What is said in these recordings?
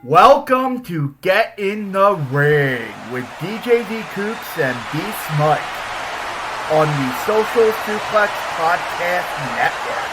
Welcome to Get in the Ring with DJ D Coops and Beast Mike on the Social Suplex Podcast Network.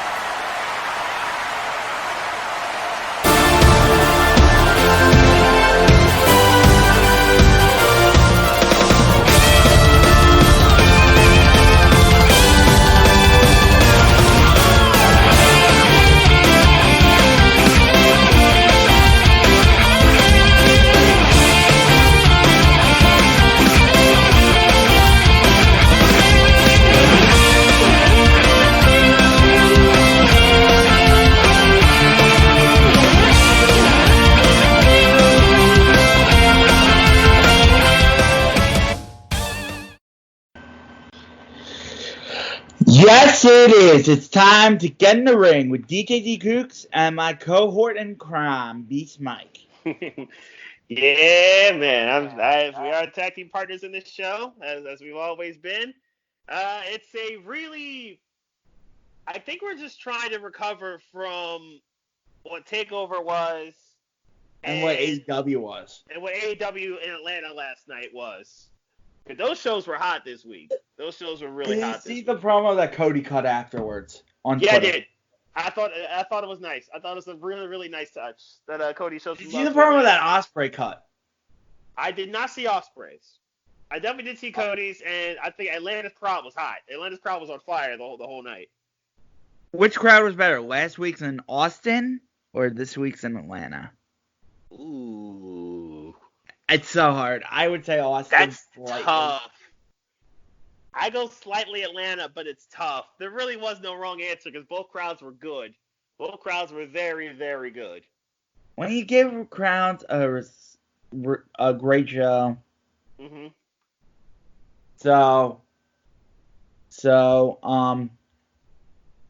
Yes, it is. It's time to get in the ring with DJ D Cooks and my cohort in crime, Beast Mike. Yeah, man. We are tag team partners in this show, as we've always been. It's a really... I think we're just trying to recover from what Takeover was. And what AEW was. And what AEW in Atlanta last night was. Those shows were hot this week. Those shows were really hot this week. Did you see the promo that Cody cut afterwards on Twitter? Yeah, I did. I thought it was nice. I thought it was a really, really nice touch that Cody showed. Did you see the promo that Ospreay cut? I did not see Ospreay's. I definitely did see Cody's, and I think Atlanta's crowd was hot. Atlanta's crowd was on fire the whole night. Which crowd was better, last week's in Austin or this week's in Atlanta? Ooh. It's so hard. I would say Austin. That's tough. I go slightly Atlanta, but it's tough. There really was no wrong answer because both crowds were good. Both crowds were very, very good. When you give crowds a great show. Mm-hmm.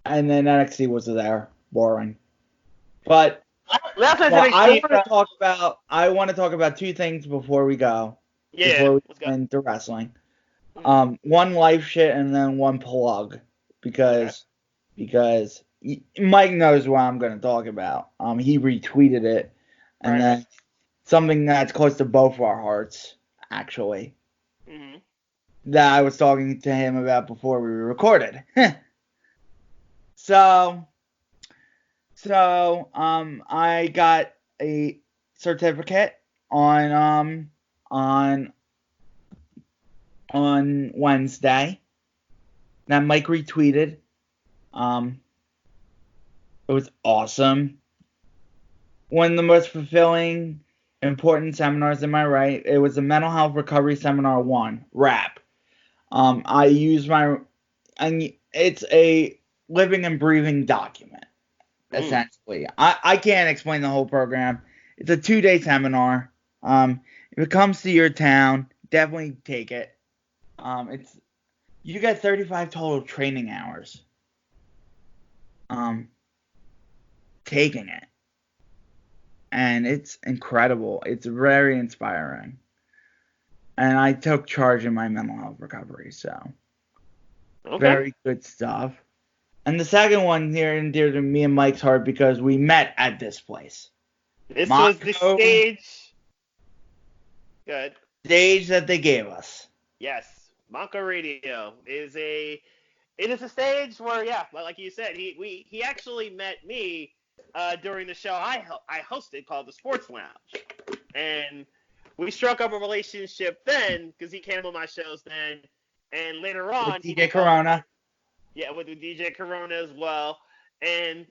And then NXT was there, boring. But I want to talk about two things before we go. Yeah. Before we go into wrestling. One life shit and then one plug because Mike knows what I'm going to talk about. He retweeted it, and then something that's close to both of our hearts, actually. Mm-hmm. That I was talking to him about before we recorded. So I got a certificate on Wednesday that Mike retweeted. It was awesome. One of the most fulfilling, important seminars, am I right? It was a Mental Health Recovery Seminar 1, RAP. It's a living and breathing document, essentially. I can't explain the whole program. It's a 2-day seminar. If it comes to your town, definitely take it. You get 35 total training hours. Taking it. And it's incredible. It's very inspiring. And I took charge in my mental health recovery, so very good stuff. And the second one near and dear to me and Mike's heart because we met at this place. This was the stage. Good. Stage that they gave us. Yes. Montco Radio is a stage where, like you said, he actually met me during the show I hosted called the Sports Lounge, and we struck up a relationship then because he came on my shows then, and later on with DJ Corona. Yeah, with DJ Corona as well, and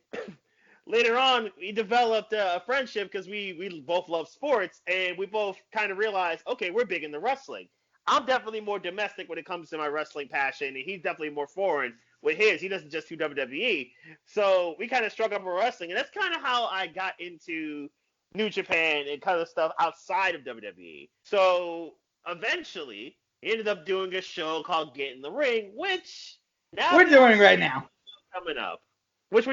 later on we developed a friendship because we both love sports, and we both kind of realized, okay, we're big into wrestling. I'm definitely more domestic when it comes to my wrestling passion, and he's definitely more foreign with his. He doesn't just do WWE. So we kind of struck up with wrestling, and that's kind of how I got into New Japan and kind of stuff outside of WWE. So eventually, he ended up doing a show called Get in the Ring, which now we're doing right now. Coming up, which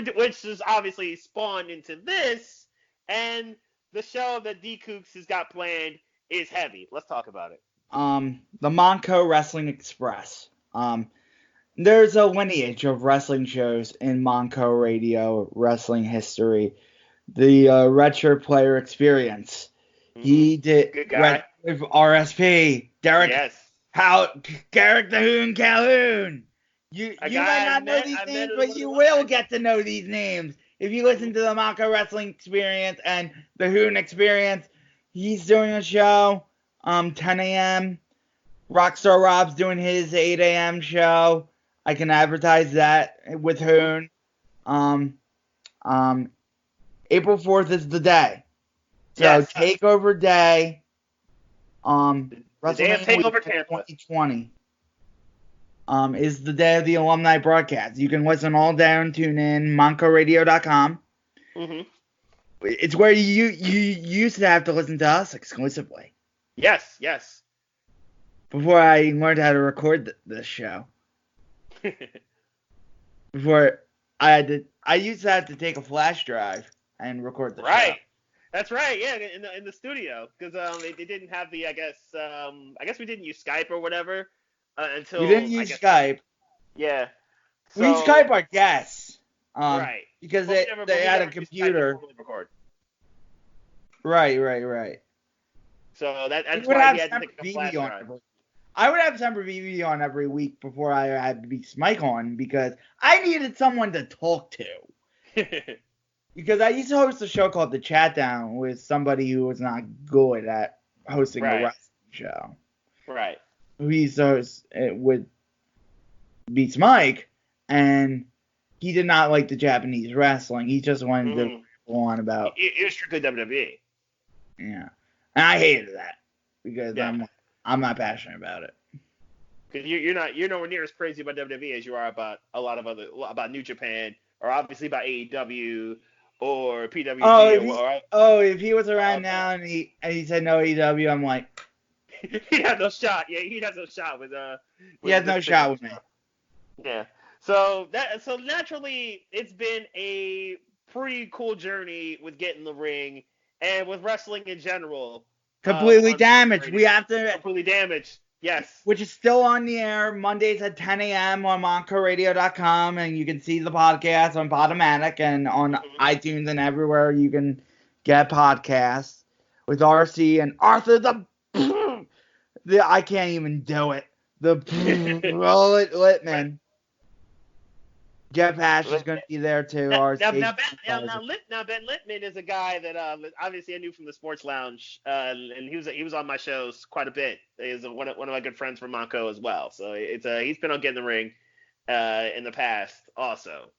is obviously spawned into this, and the show that D Cooks has got planned is heavy. Let's talk about it. The Montco Wrestling Express. There's a lineage of wrestling shows in Montco Radio wrestling history the redshirt player experience. Mm-hmm. He did Good guy. with RSP. Derek the Hoon Calhoun. You might not know these names, but you will get to know these names if you listen to the Montco Wrestling Experience and the Hoon Experience. He's doing a show 10 a.m. Rockstar Rob's doing his 8 a.m. show. I can advertise that with Hoon. April 4th is the day. So Takeover Day. The day of Takeover Tampa 2020. Is the day of the alumni broadcast. You can listen all day and tune in, MoncoRadio.com. Mm-hmm. It's where you used to have to listen to us exclusively. Yes. Before I learned how to record this show. Before I used to have to take a flash drive and record the show. Right. That's right. Yeah, in the studio, because they didn't have the I guess we didn't use Skype or whatever until we didn't use Skype. Yeah. So, we Skype our guests. Right. Because they had a computer. Right. So that's why he had to take a flash drive. I would have Semper VV on every week before I had Beast Mike on because I needed someone to talk to. Because I used to host a show called The Chat Down with somebody who was not good at hosting a wrestling show. Right. Who used to host it with Beats Mike, and he did not like the Japanese wrestling. He just wanted to go on about. It was strictly WWE. Yeah, and I hated that because I'm not passionate about it. Because you're nowhere near as crazy about WWE as you are about about New Japan or obviously about AEW or PWG. If he was around now and he said no AEW, I'm like. He had no shot. Yeah, he has no shot with he has no shot with me. Yeah. So naturally, it's been a pretty cool journey with getting the ring and with wrestling in general. Completely damaged. We have to. Completely damaged. Yes. Which is still on the air Mondays at 10 a.m. on MoncoRadio.com, and you can see the podcast on Podomatic and on iTunes and everywhere you can get podcasts with RC and Arthur I can't even do it. The Litman. Jeff Asch is going to be there too. Now Ben Litman is a guy that obviously I knew from the Sports Lounge, and he was on my shows quite a bit. He's one of my good friends from Montco as well. So he's been on Get in the Ring in the past also.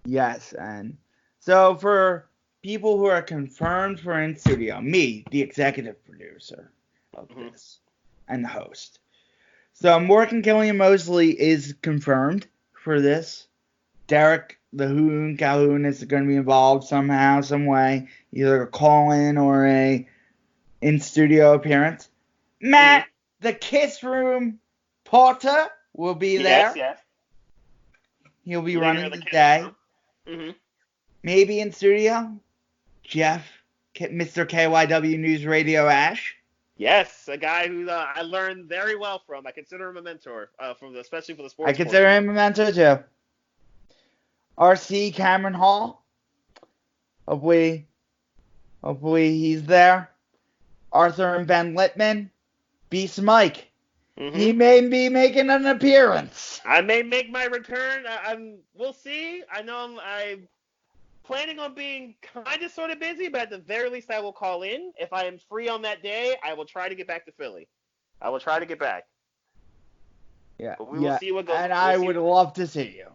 Yes, and so for people who are confirmed for in studio, me, the executive producer of this and the host. So Morgan Killian Mosely is confirmed for this. Derek the Hoon Calhoun is going to be involved somehow, some way, either a call-in or a in-studio appearance. Matt, the Kiss Room Porter, will be there. Yes. He'll be running the day. Maybe in studio, Jeff, Mr. KYW News Radio Asch. Yes, a guy who I learned very well from. I consider him a mentor, especially for the sports. I consider him a mentor too. RC Cameron Hall. Hopefully he's there. Arthur and Ben Litman. Beast Mike. He may be making an appearance. I may make my return. We'll see. I know I'm planning on being kind of sort of busy, but at the very least I will call in. If I am free on that day, I will try to get back to Philly. I will try to get back. Yeah. But we will see what goes. And I would love to see you.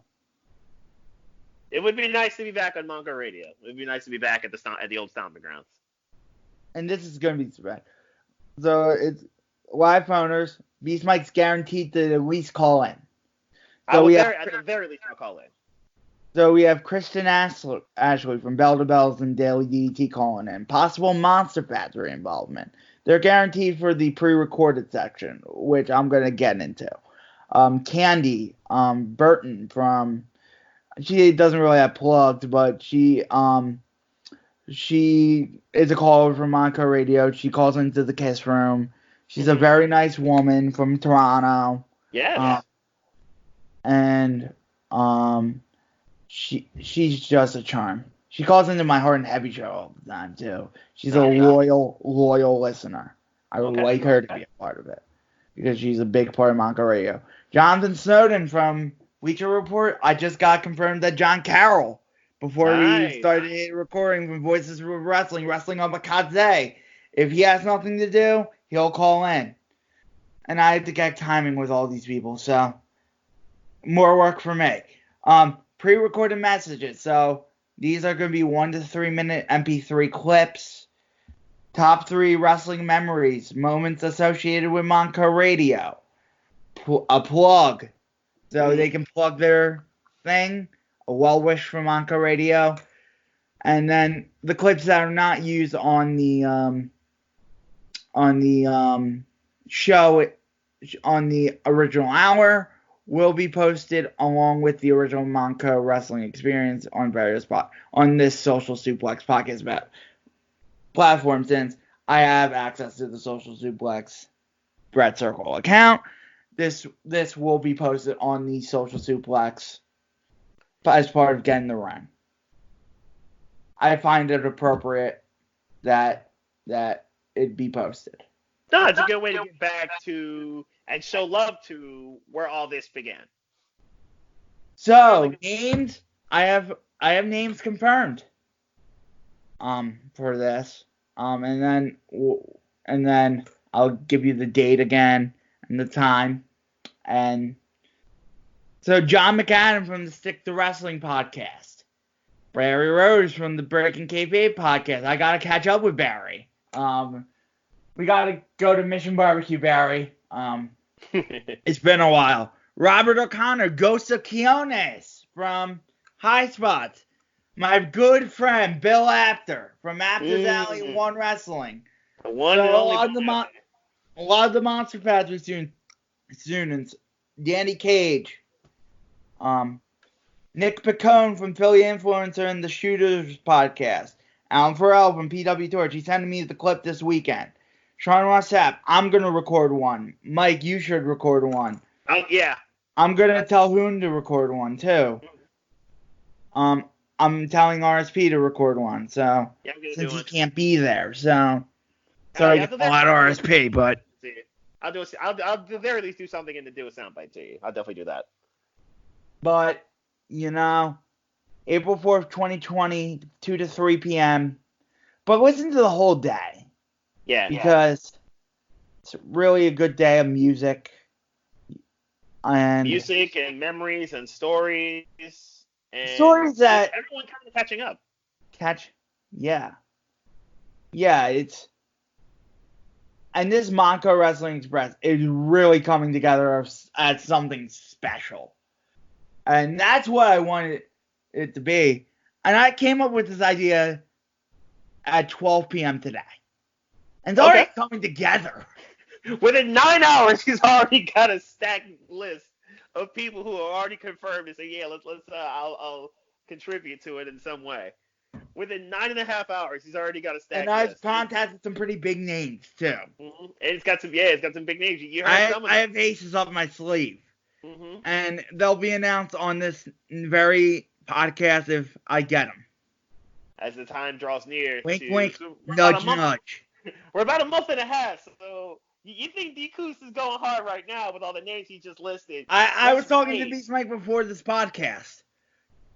It would be nice to be back on Montco Radio. It would be nice to be back at the old stomping grounds. And this is going to be bad. So it's live phoners. Beast Mike's guaranteed to at least call in. So at the very least I'll call in. So we have Kristen Ashley from Belle to Bells and Daily DDT calling in. Possible Monster Factory involvement. They're guaranteed for the pre-recorded section, which I'm going to get into. Kandi Burton from... She doesn't really have plugged, but she is a caller from Montco Radio. She calls into the Kiss Room. She's a very nice woman from Toronto. Yeah. And she's just a charm. She calls into my Heart and Heavy show all the time, too. She's a Nice. loyal listener. I would like her to be a part of it because she's a big part of Montco Radio. Jonathan Snowden from Bleacher Report. I just got confirmed that John Carroll, before we started recording from Voices of Wrestling on Bakadze, if he has nothing to do, he'll call in. And I have to get timing with all these people, so more work for me. Pre-recorded messages, so these are going to be 1 to 3 minute MP3 clips. Top 3 wrestling memories, moments associated with Montco Radio. A plug, so they can plug their thing. A well wish from Montco Radio. And then the clips that are not used on the show, on the original hour, will be posted along with the original Montco Wrestling Experience on various spots on this Social Suplex podcast platform, since I have access to the Social Suplex Brett Circle account. This will be posted on the Social Suplex as part of Getting the Ring. I find it appropriate that it be posted. No, it's a good way to get back to and show love to where all this began. So, names, I have names confirmed for this. And then I'll give you the date again and the time. And so John McAdam from the Stick to Wrestling podcast. Barry Rose from the Breaking Kayfabe podcast. I gotta catch up with Barry. We gotta go to Mission Barbecue, Barry. It's been a while. Robert O'Connor, Ghost of Quiones from High Spots. My good friend Bill Apter from Apter's Alley One Wrestling. A lot of the Monster Factory students. Danny Cage. Nick Picone from Philly Influencer and the Shooters podcast. Alan Farrell from PW Torch. He sent me the clip this weekend. Sean Rossap, I'm going to record one. Mike, you should record one. Oh, yeah. I'm going to tell Hoon to record one, too. I'm telling RSP to record one, so, yeah, since he can't be there, so. Sorry to call out RSP, but. I'll at the very least do something and to do a soundbite to you. I'll definitely do that. But, April 4th, 2020, 2 to 3 p.m. But listen to the whole day. Yeah. Because it's really a good day of music. And music and memories and stories. And stories that everyone kind of catching up. Yeah, it's. And this Montco Wrestling Express is really coming together as something special. And that's what I wanted it to be. And I came up with this idea at 12 p.m. today. And it's already coming together. Within 9 hours, he's already got a stacked list of people who are already confirmed and say, yeah, I'll contribute to it in some way. Within 9.5 hours, he's already got a stacked list. And I've contacted some pretty big names, too. Mm-hmm. And it's got some big names. You heard some of them. I have aces up my sleeve. Mm-hmm. And they'll be announced on this very podcast if I get them. As the time draws near. Wink, wink, nudge, nudge. We're about a month and a half, so you think D-Coos is going hard right now with all the names he just listed. I was talking to Beast Mike before this podcast.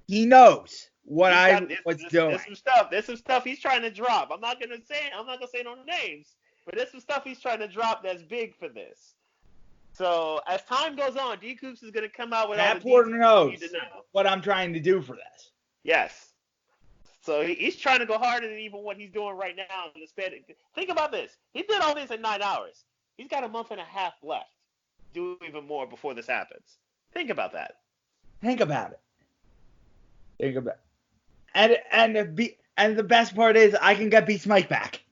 He knows what I was doing. There's some stuff he's trying to drop. I'm not gonna say no names, but there's some stuff he's trying to drop that's big for this. So as time goes on, D-Coos is gonna come out with all the details knows you need to know. What I'm trying to do for this. Yes. So he's trying to go harder than even what he's doing right now. Think about this. He did all this in 9 hours. He's got a month and a half left. Do even more before this happens. Think about that. Think about it. And the best part is I can get Beast Mike back.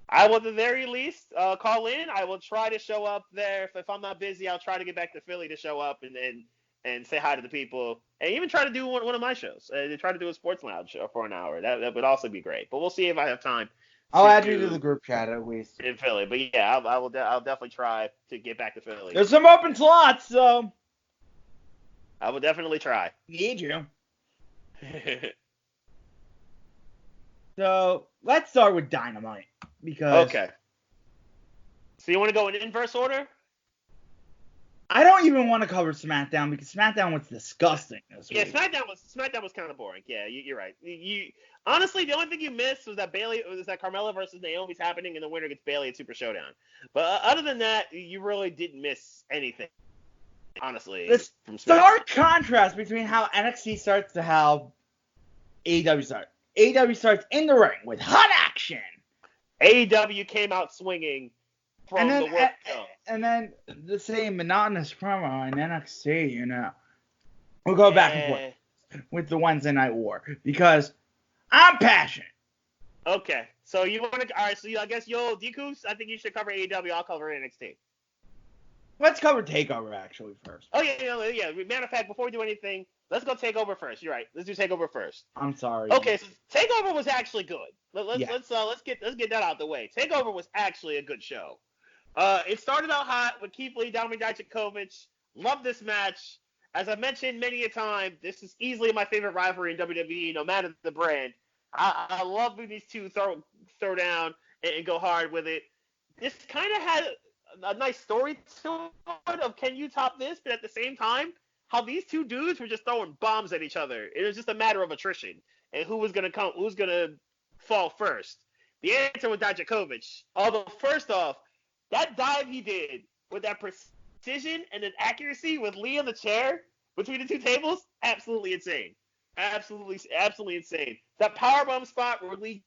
I will at the very least call in. I will try to show up there. If I'm not busy, I'll try to get back to Philly to show up and say hi to the people. And even try to do one of my shows. Try to do a Sports Lounge show for an hour. That would also be great. But we'll see if I have time. I'll add you to the group chat at least. In Philly. But yeah, I'll definitely try to get back to Philly. There's some open slots, so. I will definitely try. Need you. So let's start with Dynamite because Okay. So you want to go in inverse order? I don't even want to cover SmackDown because SmackDown was disgusting this Yeah, week. SmackDown was kind of boring. Yeah, you're right. You honestly, the only thing you missed was that Carmella versus Naomi's happening, and the winner gets Bayley at Super Showdown. But other than that, you really didn't miss anything. Honestly, The from SmackDown. stark contrast between how NXT starts to how AEW starts. AEW starts in the ring with hot action. AEW came out swinging from the work show. And then the same monotonous promo in NXT, you know. We'll go back and forth with the Wednesday Night War because I'm passionate. Okay, so you want to? All right, so I guess Dekus, I think you should cover AEW. I'll cover NXT. Let's cover Takeover actually first. Oh yeah. Matter of fact, before we do anything, let's go Takeover first. You're right. Let's do Takeover first. I'm sorry. Okay, so Takeover was actually good. Let's get that out the way. Takeover was actually a good show. It started out hot with Keith Lee, Dominic Dijakovic. Love this match. As I mentioned many a time, this is easily my favorite rivalry in WWE, no matter the brand. I love when these two throw down and go hard with it. This kind of had a nice story to it of can you top this, but at the same time, how these two dudes were just throwing bombs at each other. It was just a matter of attrition and who's gonna fall first. The answer was Dijakovic. Although first off, that dive he did with that precision and an accuracy with Lee in the chair between the two tables, absolutely insane. Absolutely insane. That powerbomb spot where Lee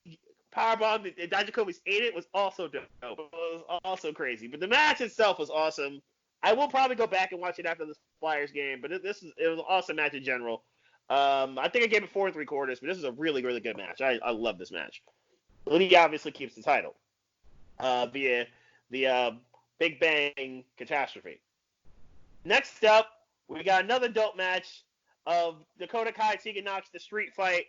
powerbombed and Dijakovic ate it was also dope. It was also crazy. But the match itself was awesome. I will probably go back and watch it after the Flyers game, but it was an awesome match in general. I think I gave it 4 3/4, but this is a really, really good match. I love this match. Lee obviously keeps the title via the Big Bang Catastrophe. Next up, we got another dope match of Dakota Kai, Tegan Nox, the street fight.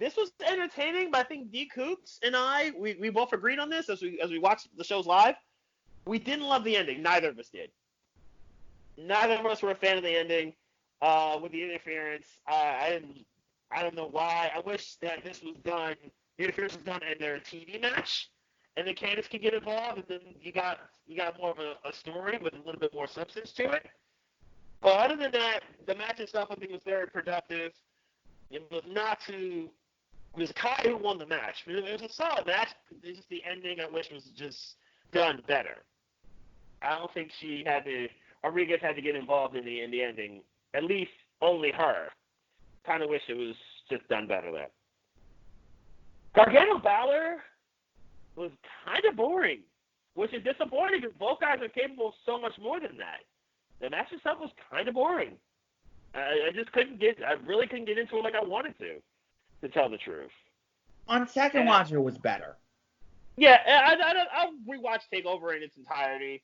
This was entertaining, but I think D. Coops and I, we both agreed on this as we watched the shows live. We didn't love the ending. Neither of us did. Neither of us were a fan of the ending with the interference. I don't know why. I wish that this was done. The interference was done in their TV match, and then Candice could get involved, and then you got more of a story with a little bit more substance to it. But other than that, the match itself I think was very productive. It was Kai who won the match. It was a solid match. It's just the ending I wish was just done better. I don't think Rodriguez had to get involved in the ending. At least only her. Kind of wish it was just done better there. Gargano Balor was kind of boring, which is disappointing because both guys are capable of so much more than that. The match itself was kind of boring. I really couldn't get into it like I wanted to tell the truth. On second watch, it was better. Yeah, I'll rewatch Takeover in its entirety.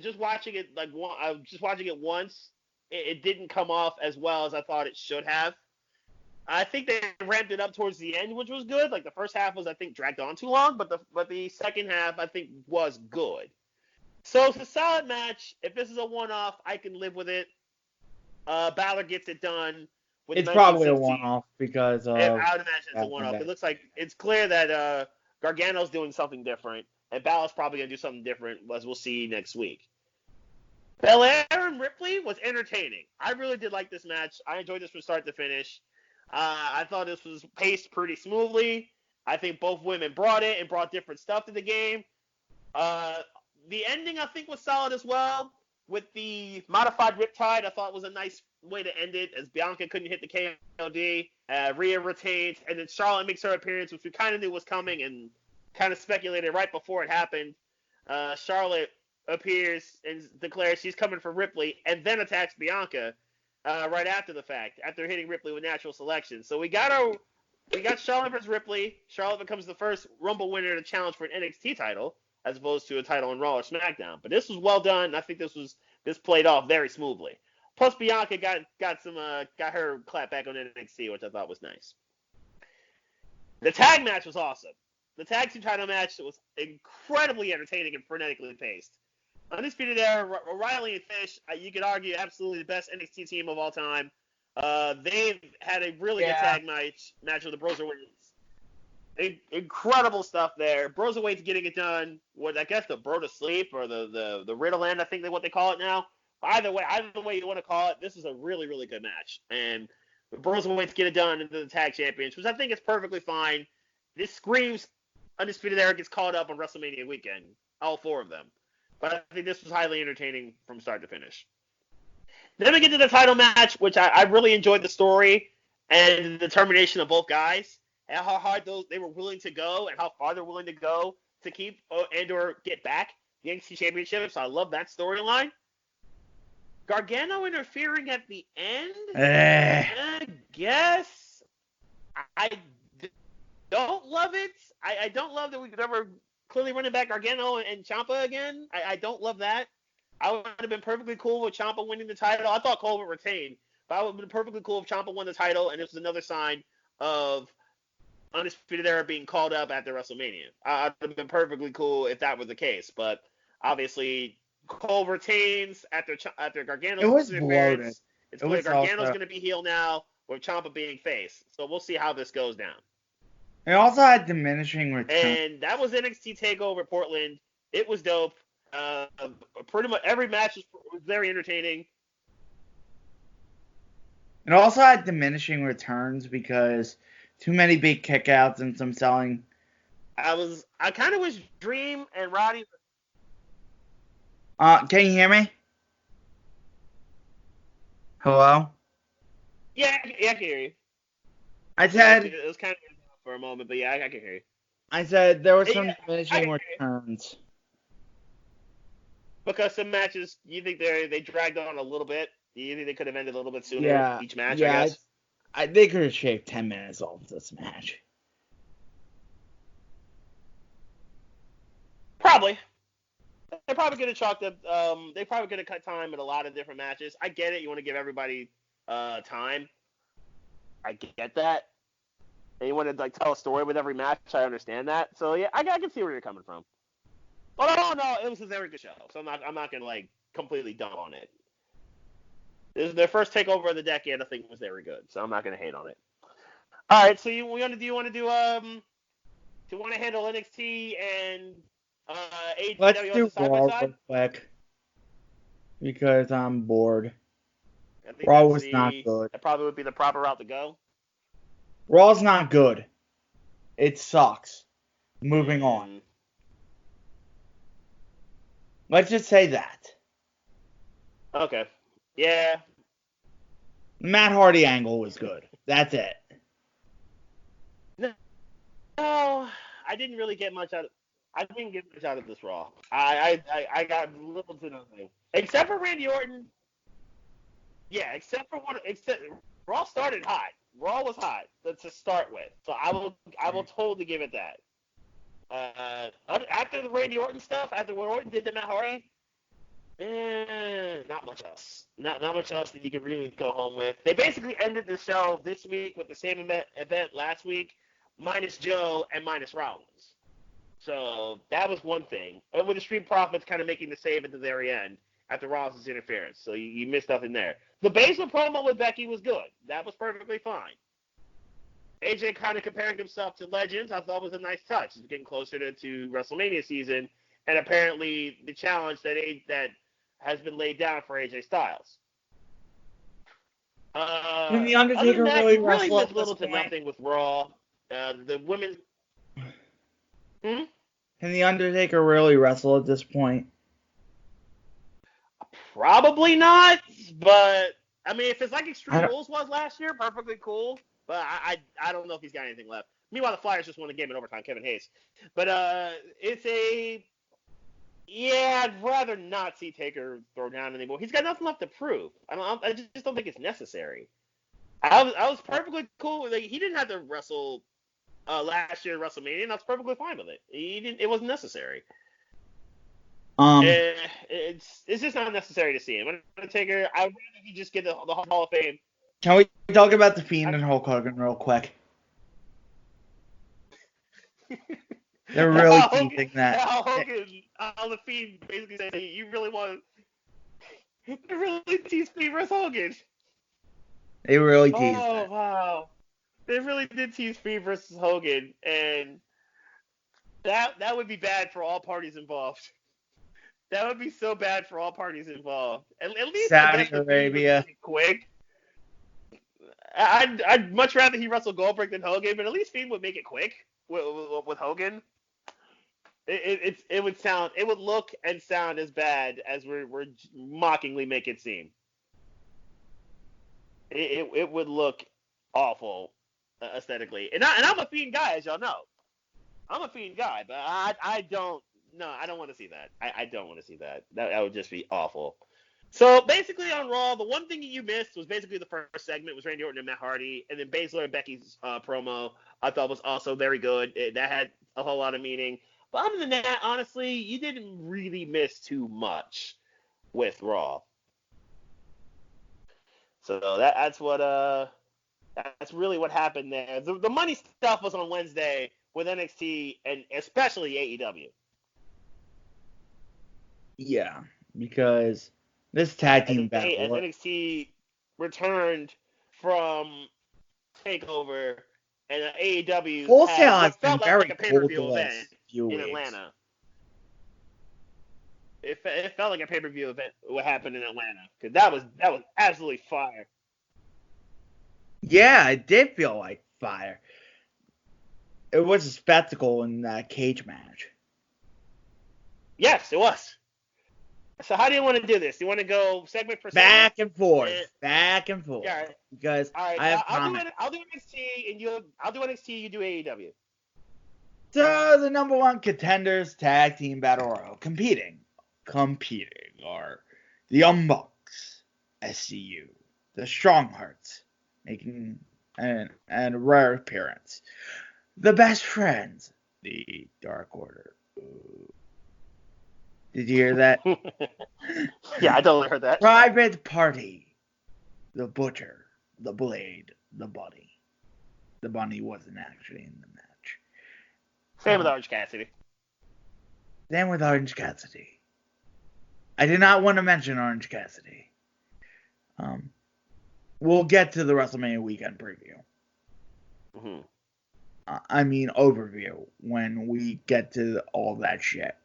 Just watching it once, it didn't come off as well as I thought it should have. I think they ramped it up towards the end, which was good. Like the first half was, I think, dragged on too long, but the second half I think was good. So it's a solid match. If this is a one-off, I can live with it. Balor gets it done. It's probably a one-off because I would imagine it's a one-off. It looks like it's clear that Gargano's doing something different, and Balor's probably going to do something different, as we'll see next week. Belair and Ripley was entertaining. I really did like this match. I enjoyed this from start to finish. I thought this was paced pretty smoothly. I think both women brought it and brought different stuff to the game. The ending, I think, was solid as well. With the modified Riptide, I thought was a nice way to end it, as Bianca couldn't hit the KOD. Rhea retains, and then Charlotte makes her appearance, which we kind of knew was coming and kind of speculated right before it happened. Charlotte appears and declares she's coming for Ripley, and then attacks Bianca right after the fact, after hitting Ripley with natural selection. So we got Charlotte versus Ripley. Charlotte becomes the first Rumble winner to challenge for an NXT title, as opposed to a title on Raw or SmackDown. But this was well done. I think this played off very smoothly. Plus Bianca got her clap back on NXT, which I thought was nice. The tag match was awesome. The tag team title match was incredibly entertaining and frenetically paced. Undisputed Era, O'Reilly and Fish, you could argue absolutely the best NXT team of all time. They've had a really good tag match with the Broserweights. Incredible stuff there. Broserweights getting it done. What I guess the Bro to Sleep or the Riddle End, I think what they call it now. Either way you want to call it, this is a really, really good match. And the Broserweights get it done into the tag champions, which I think is perfectly fine. This screams Undisputed Era gets called up on WrestleMania weekend. All 4 of them. But I think this was highly entertaining from start to finish. Then we get to the title match, which I really enjoyed the story and the determination of both guys and how hard they were willing to go and how far they're willing to go to keep and or get back the NXT Championship. So I love that storyline. Gargano interfering at the end? I guess. I don't love it. I don't love that we could ever clearly running back Gargano and Ciampa again. I don't love that. I would have been perfectly cool with Ciampa winning the title. I thought Cole would retain, but I would have been perfectly cool if Ciampa won the title, and this was another sign of Undisputed Era being called up at the WrestleMania. I'd have been perfectly cool if that was the case, but obviously Cole retains after Gargano's It was bloated. It's clear Gargano's going to be heel now with Ciampa being face. So we'll see how this goes down. It also had diminishing returns. And that was NXT TakeOver Portland. It was dope. Pretty much every match was very entertaining. It also had diminishing returns because too many big kickouts and some selling. I kind of wish Dream and Roddy. Can you hear me? Hello? Yeah, I can hear you. I said it was kind of for a moment, but yeah, I can hear you. I said there were some diminishing returns. Because some matches, you think they dragged on a little bit? You think they could have ended a little bit sooner each match, I guess? They could have shaved 10 minutes off this match. Probably. They probably could have chalked up. They probably could have cut time in a lot of different matches. I get it. You want to give everybody time. I get that. And you want to tell a story with every match. I understand that. So yeah, I can see where you're coming from. But no, it was a very good show. So I'm not gonna completely dump on it. This is their first takeover of the decade. I think it was very good. So I'm not gonna hate on it. All right. So do you want to handle NXT and AEW Let's on do the side Raw by side? real quick because I'm bored. Raw was not good. That probably would be the proper route to go. Raw's not good. It sucks. Moving on. Let's just say that. Okay. Yeah. Matt Hardy angle was good. That's it. No, I didn't really get much out of. I didn't get much out of this Raw. I got little to nothing except for Randy Orton. Yeah, except Raw started hot. Raw was hot to start with, so I will totally give it that. After the Randy Orton stuff, after what Orton did to Matt Hardy, not much else. Not much else that you can really go home with. They basically ended the show this week with the same event last week, minus Joe and minus Rollins. So that was one thing. And with the Street Profits kind of making the save at the very end after Rollins' interference. So you missed nothing there. The Baszler promo with Becky was good. That was perfectly fine. AJ kind of comparing himself to legends, I thought was a nice touch. He's getting closer to WrestleMania season, and apparently the challenge that has been laid down for AJ Styles. Can the Undertaker really wrestle at little to nothing with Raw. The women. Can the Undertaker really wrestle at this point? Probably not, but I mean, if it's like Extreme Rules was last year, perfectly cool. But I don't know if he's got anything left. Meanwhile, the Flyers just won the game in overtime, Kevin Hayes. But I'd rather not see Taker throw down anymore. He's got nothing left to prove. I just don't think it's necessary. I was perfectly cool. He didn't have to wrestle last year at WrestleMania, and I was perfectly fine with it. It wasn't necessary. It's just not necessary to see him. Undertaker, I'd rather he just get the Hall of Fame. Can we talk about The Fiend and Hulk Hogan real quick? They're really teasing that. How the Fiend basically said, you really want to really tease me versus Hogan. They really teased Oh it. wow, they really did tease Free versus Hogan, and that would be bad for all parties involved. That would be so bad for all parties involved. At least I Saudi guess the Fiend would Arabia. make it quick. I'd much rather he wrestle Goldberg than Hogan, but at least Fiend would make it quick with Hogan. It would look and sound as bad as we're mockingly make it seem. It would look awful aesthetically, and I'm a Fiend guy, as y'all know. I'm a Fiend guy, but I don't want to see that. I don't want to see that. That would just be awful. So basically on Raw, the one thing you missed was basically the first segment was Randy Orton and Matt Hardy, and then Baszler and Becky's promo I thought was also very good. That had a whole lot of meaning. But other than that, honestly, you didn't really miss too much with Raw. So that's really what happened there. The money stuff was on Wednesday with NXT and especially AEW. Yeah, because this tag team As battle. NXT returned from Takeover, and AEW Wholesale had has what been felt like very a cold the pay-per-view event last few in weeks. Atlanta. It felt like a pay-per-view event. What happened in Atlanta? Because that was absolutely fire. Yeah, it did feel like fire. It was a spectacle in that cage match. Yes, it was. So how do you want to do this? Do you want to go segment for segment? Back and forth. Yeah, right. Because All right, I have comments. I'll do NXT and I'll do NXT. You do AEW. So the number one contenders tag team battle royal competing are the Young Bucks, SCU, the Strong Hearts, making an rare appearance, the Best Friends, the Dark Order. Ooh. Did you hear that? Yeah, I totally heard that. Private Party, the Butcher, the Blade, the Bunny. The Bunny wasn't actually in the match. Same with Orange Cassidy. Same with Orange Cassidy. I did not want to mention Orange Cassidy. We'll get to the WrestleMania weekend preview. Mm-hmm. I mean overview when we get to all that shit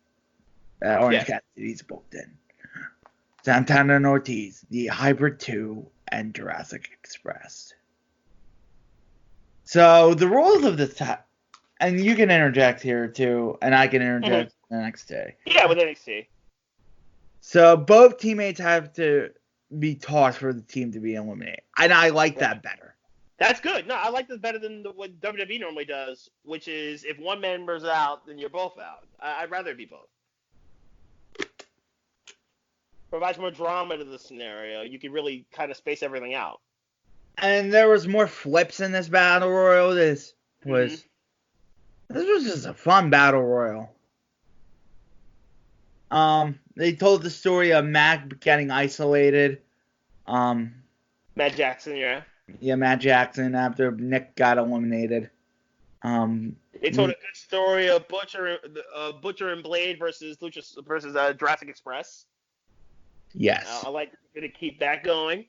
that Orange Cassidy's booked in. Santana and Ortiz, the Hybrid 2, and Jurassic Express. So the rules of this time, and you can interject here too, and I can interject the next day. Yeah, with NXT. So both teammates have to be tossed for the team to be eliminated, and I like that better. That's good. No, I like this better than what WWE normally does, which is if one member's out, then you're both out. I'd rather it be both. Provides more drama to the scenario. You can really kind of space everything out. And there was more flips in this battle royal. This was just a fun battle royal. They told the story of Mac getting isolated. Matt Jackson, yeah. Yeah, Matt Jackson after Nick got eliminated. They told a good story of Butcher and Blade versus Jurassic Express. Yes. I like to keep that going.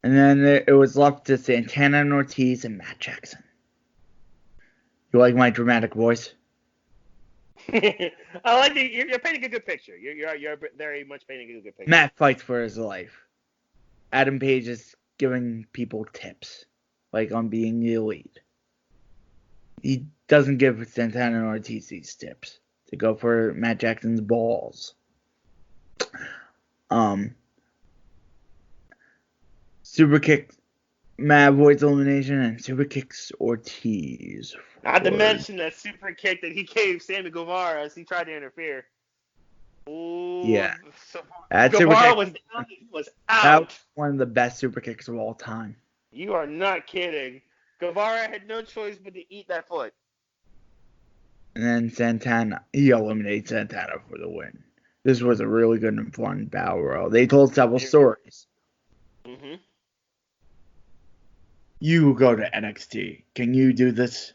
And then it was left to Santana and Ortiz and Matt Jackson. You like my dramatic voice? I like that you're painting a good picture. You're very much painting a good picture. Matt fights for his life. Adam Page is giving people tips, like on being the elite. He doesn't give Santana and Ortiz these tips to go for Matt Jackson's balls. Super kick Matt avoids elimination and super kicks Ortiz. Not to mention that super kick that he gave Sammy Guevara as he tried to interfere. Ooh, yeah. So That Guevara was out. That was one of the best super kicks of all time. You are not kidding. Guevara had no choice but to eat that foot. And then Santana, he eliminates Santana for the win. This was a really good and fun battle royal. They told several stories. Mm-hmm. You go to NXT. Can you do this?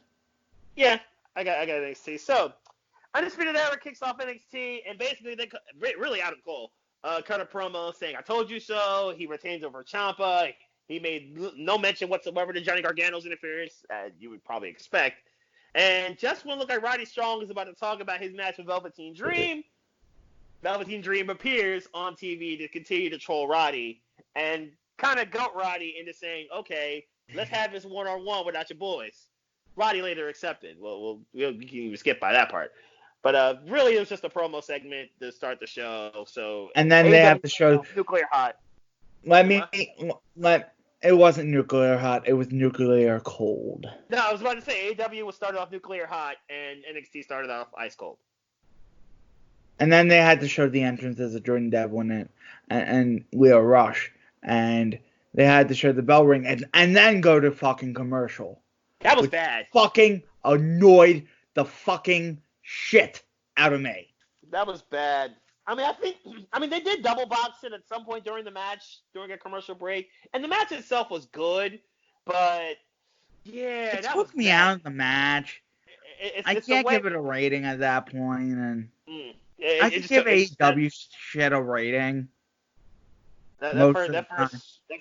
Yeah, I got NXT. So, Undisputed Era kicks off NXT, and basically they really Adam Cole. cut a promo saying, "I told you so." He retains over Ciampa. He made no mention whatsoever to Johnny Gargano's interference, as you would probably expect. And just when it looked like Roddy Strong is about to talk about his match with Velveteen Dream, Velveteen Dream appears on TV to continue to troll Roddy and kind of goat Roddy into saying, "Okay, let's have this one-on-one without your boys." Roddy later accepted. Well, you can even skip by that part. But really, it was just a promo segment to start the show. So and then they have to show Nuclear Hot. It wasn't Nuclear Hot. It was Nuclear Cold. No, I was about to say AEW was started off Nuclear Hot, and NXT started off Ice Cold. And then they had to show the entrances of Jordan Devlin and Leo Rush, and they had to show the bell ring, and then go to fucking commercial. That was bad. Fucking annoyed the fucking shit out of me. That was bad. I mean, they did double box it at some point during the match, during a commercial break, and the match itself was good, but yeah, it took me out of the match. I can't give it a rating at that point, and I could give AEW shit a rating. That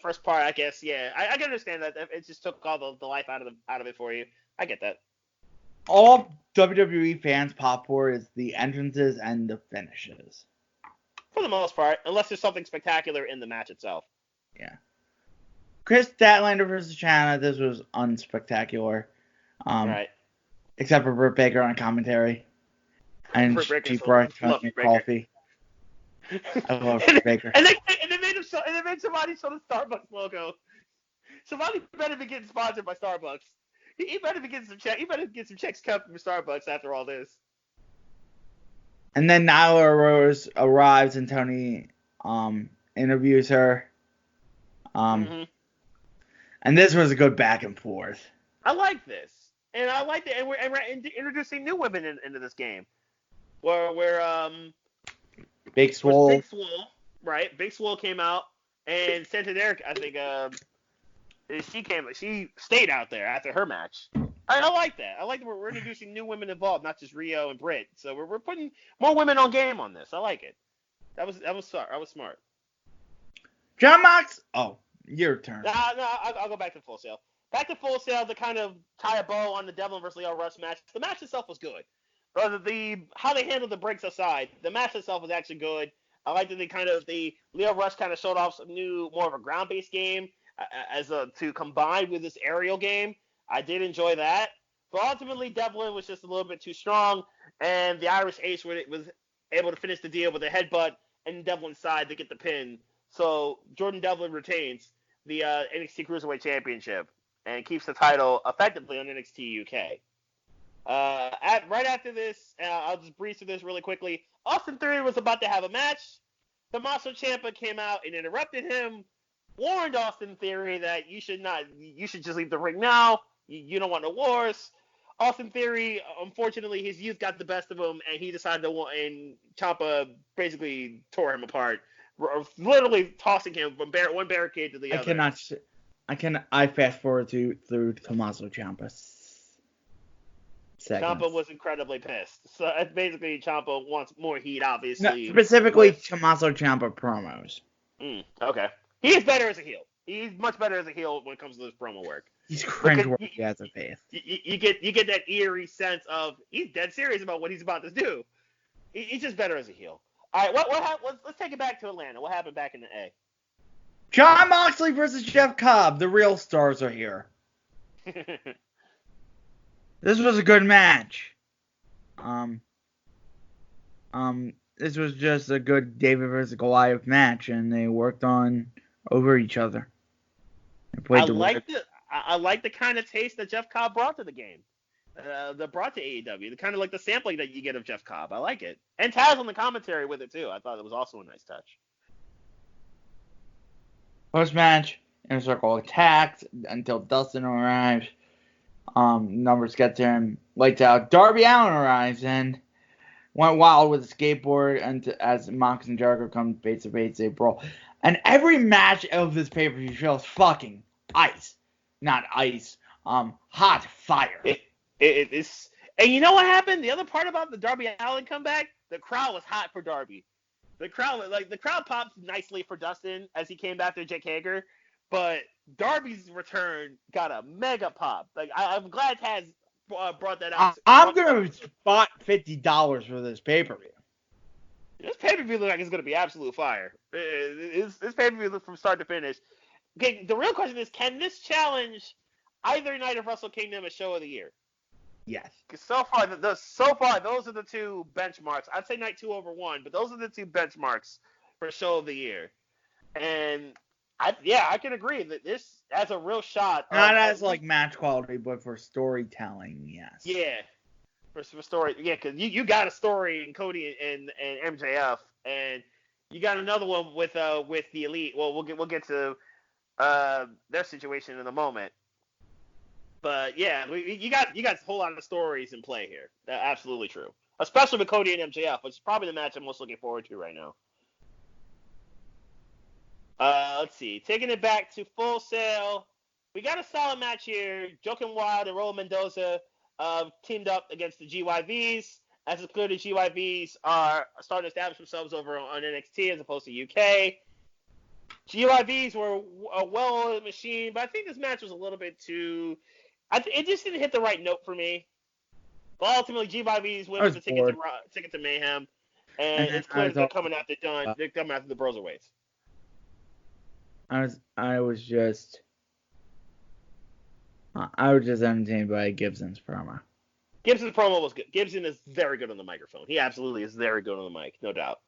first part, I guess, yeah, I can understand that. It just took all the life out of it for you. I get that. All WWE fans pop for is the entrances and the finishes. For the most part, unless there's something spectacular in the match itself. Yeah. Chris Statlander versus China, this was unspectacular. Right. Except for Britt Baker on commentary. And she brought me coffee. I love Britt Baker. And they made somebody show the Starbucks logo. Somebody better be getting sponsored by Starbucks. He better be getting some checks. He better get some checks cut from Starbucks after all this. And then Nyla Rose arrives and Tony interviews her. And this was a good back and forth. I like this. And I like it. And we're introducing new women into this game. Where Big Swole. Right? Big Swole came out, and Santander, I think, she stayed out there after her match. I like that. I like that we're introducing new women involved, not just Rio and Britt. So we're putting more women on game on this. I like it. That was smart. John Mox. Oh, your turn. No, I'll go back to Full Sail. Back to Full Sail to kind of tie a bow on the Devlin versus Leo Rush match. The match itself was good. How they handled the breaks aside, the match itself was actually good. I like that the Leo Rush kind of showed off some more of a ground-based game to combine with this aerial game. I did enjoy that. But ultimately, Devlin was just a little bit too strong, and the Irish Ace was able to finish the deal with a headbutt and Devlin's side to get the pin. So Jordan Devlin retains the NXT Cruiserweight Championship and keeps the title effectively on NXT UK. Right after this, I'll just breeze through this really quickly. Austin Theory was about to have a match. Tommaso Ciampa came out and interrupted him, warned Austin Theory that you should just leave the ring now. You don't want no wars. Austin Theory, unfortunately, his youth got the best of him, and he decided and Ciampa basically tore him apart, literally tossing him from one barricade to the other. I fast forward through Tommaso Ciampa. Ciampa was incredibly pissed. So basically, Ciampa wants more heat, obviously. No, specifically, Tommaso Ciampa promos. Okay. He is better as a heel. He's much better as a heel when it comes to this promo work. He's cringeworthy as a face. You get that eerie sense of he's dead serious about what he's about to do. He's just better as a heel. All right, let's take it back to Atlanta. What happened back in the A? Jon Moxley versus Jeff Cobb. The real stars are here. This was a good match. This was just a good David versus Goliath match, and they worked over each other. I like the kind of taste that Jeff Cobb brought to the game. That brought to AEW. The kind of like the sampling that you get of Jeff Cobb. I like it. And Taz on the commentary with it too. I thought it was also a nice touch. Post-match, Inner Circle attacks until Dustin arrives. Numbers get to him. Lights out. Darby Allin arrives and went wild with a skateboard and as Mox and Jericho come face to face, they brawl. And every match of this pay-per-view feels fucking ice. Not ice. Hot fire. It is. And you know what happened? The other part about the Darby Allin comeback, the crowd was hot for Darby. The crowd popped nicely for Dustin as he came after Jake Hager, but Darby's return got a mega pop. Like I'm glad Taz brought that out. I'm gonna spot $50 for this pay-per-view. This pay-per-view looks like it's gonna be absolute fire. This pay-per-view from start to finish. Okay, the real question is, can this challenge either night of Wrestle Kingdom a show of the year? Yes. Because so far, those are the two benchmarks. I'd say night 2 over 1, but those are the two benchmarks for show of the year. And I can agree that this has a real shot. Not as like match quality, but for storytelling, yes. Yeah, for story. Yeah, because you got a story in Cody and MJF, and you got another one with the Elite. Well, we'll get to their situation in a moment. But yeah, you got a whole lot of stories in play here. That's absolutely true. Especially with Cody and MJF, which is probably the match I'm most looking forward to right now. Let's see. Taking it back to Full Sail. We got a solid match here. Joaquin Wilde and Raul Mendoza teamed up against the GYVs. As it's clear, the GYVs are starting to establish themselves over on NXT as opposed to UK. GYVs were a well-oiled machine, but I think this match was a little bit too... it just didn't hit the right note for me. But ultimately, GYVs win with the ticket to Mayhem, and it's clear that they're coming after They're coming after the Broserweights. I was just entertained by Gibson's promo. Gibson's promo was good. Gibson is very good on the microphone. He absolutely is very good on the mic, no doubt.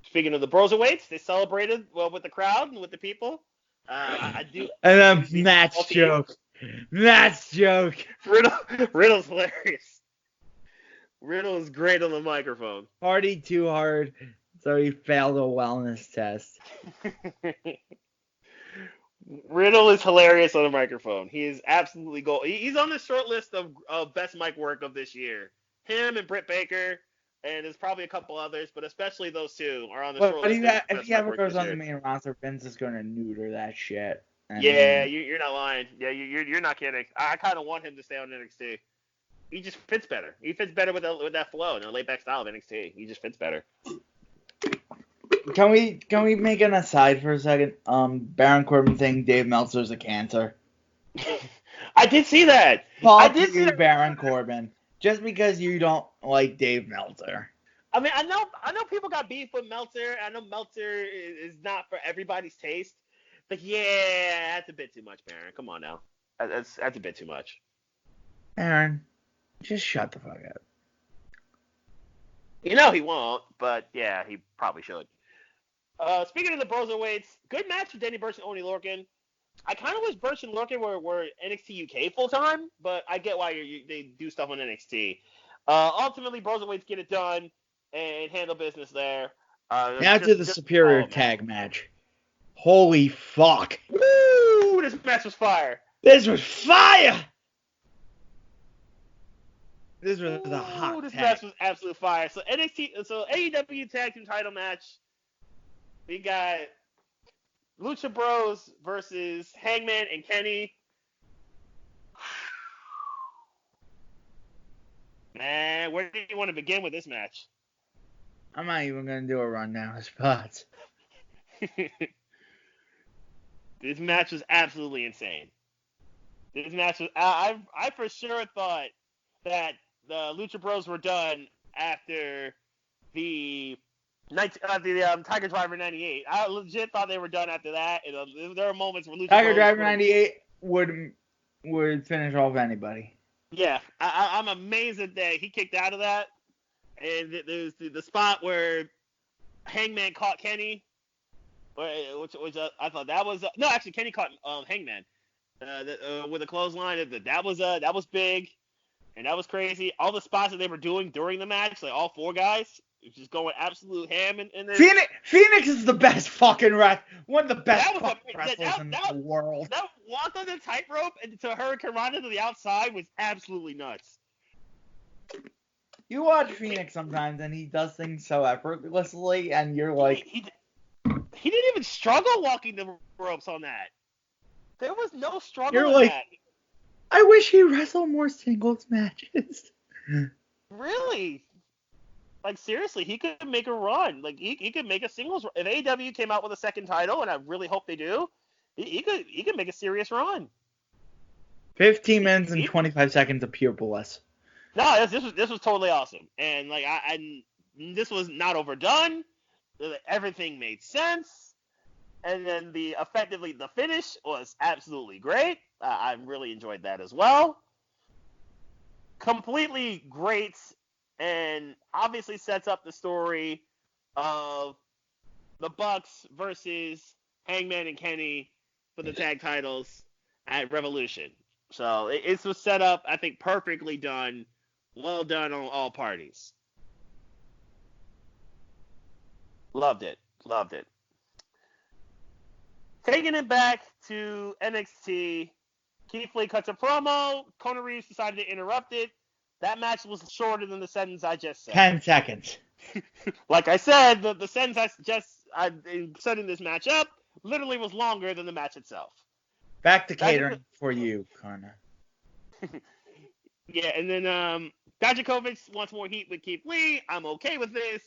Speaking of the Broserweights, they celebrated with the crowd and with the people. I do. And then match joke. Riddle's hilarious. Riddle is great on the microphone. Party too hard, so he failed a wellness test. Riddle is hilarious on the microphone. He is absolutely gold. He's on the short list of best mic work of this year. Him and Britt Baker, and there's probably a couple others, but especially those two are on the short list. If he ever goes on the main roster, Vince is going to neuter that shit. Yeah, you're not lying. Yeah, you're not kidding. I kind of want him to stay on NXT. He just fits better. He fits better with that flow and the laid back style of NXT. He just fits better. Can we make an aside for a second? Baron Corbin saying Dave Meltzer's a cancer. I did see that. I did see that. Baron Corbin. Just because you don't like Dave Meltzer. I mean, I know people got beef with Meltzer. I know Meltzer is not for everybody's taste. But yeah, that's a bit too much, Baron. Come on now. That's a bit too much. Aaron, just shut the fuck up. You know he won't, but yeah, he probably should. Speaking of the Broserweights, good match with Danny Burch and Oney Lorcan. I kind of wish Burch and Lorcan were NXT UK full time, but I get why they do stuff on NXT. Ultimately, Broserweights get it done and handle business there. Now to the superior tag match. Holy fuck. Woo! This match was fire. This was fire! This was a hot This tag. match was absolute fire. So AEW Tag Team title match. We got Lucha Bros versus Hangman and Kenny. Man, where do you want to begin with this match? I'm not even going to do a rundown of spots. This match was absolutely insane. This match was... I for sure thought that the Lucha Bros were done after the Tiger Driver 98. I legit thought they were done after that. And, there were moments where Lucha Tiger Bros Driver 98 would finish off anybody. Yeah, I'm amazed that he kicked out of that. And there's the spot where Hangman caught Kenny, which I thought that was no, actually Kenny caught Hangman with a clothesline. That was big, and that was crazy. All the spots that they were doing during the match, like all four guys, just going absolute ham. And Phoenix is the best fucking one of the best wrestlers in the world. That walk on the tightrope and to Hurricane Rana to the outside was absolutely nuts. You watch Phoenix sometimes, and he does things so effortlessly, and you're like... He didn't even struggle walking the ropes on that. There was no struggle you're in like, that. I wish he wrestled more singles matches. Really? Like, seriously, he could make a run. Like, he could make a singles run. If AEW came out with a second title, and I really hope they do, he could make a serious run. 15 minutes and 25 seconds of pure bliss. No, this was totally awesome. And, like, this was not overdone. Everything made sense. And then the finish was absolutely great. I really enjoyed that as well. Completely great, and obviously sets up the story of the Bucks versus Hangman and Kenny for the tag titles at Revolution. So it was set up, I think, perfectly done. Well done on all parties. Loved it. Taking it back to NXT, Keith Lee cuts a promo. Kona Reeves decided to interrupt it. That match was shorter than the sentence I just said. 10 seconds. Like I said, the sentence I said in this match up literally was longer than the match itself. Back to catering for you, Kona. Yeah, and then Dijakovic wants more heat with Keith Lee. I'm okay with this.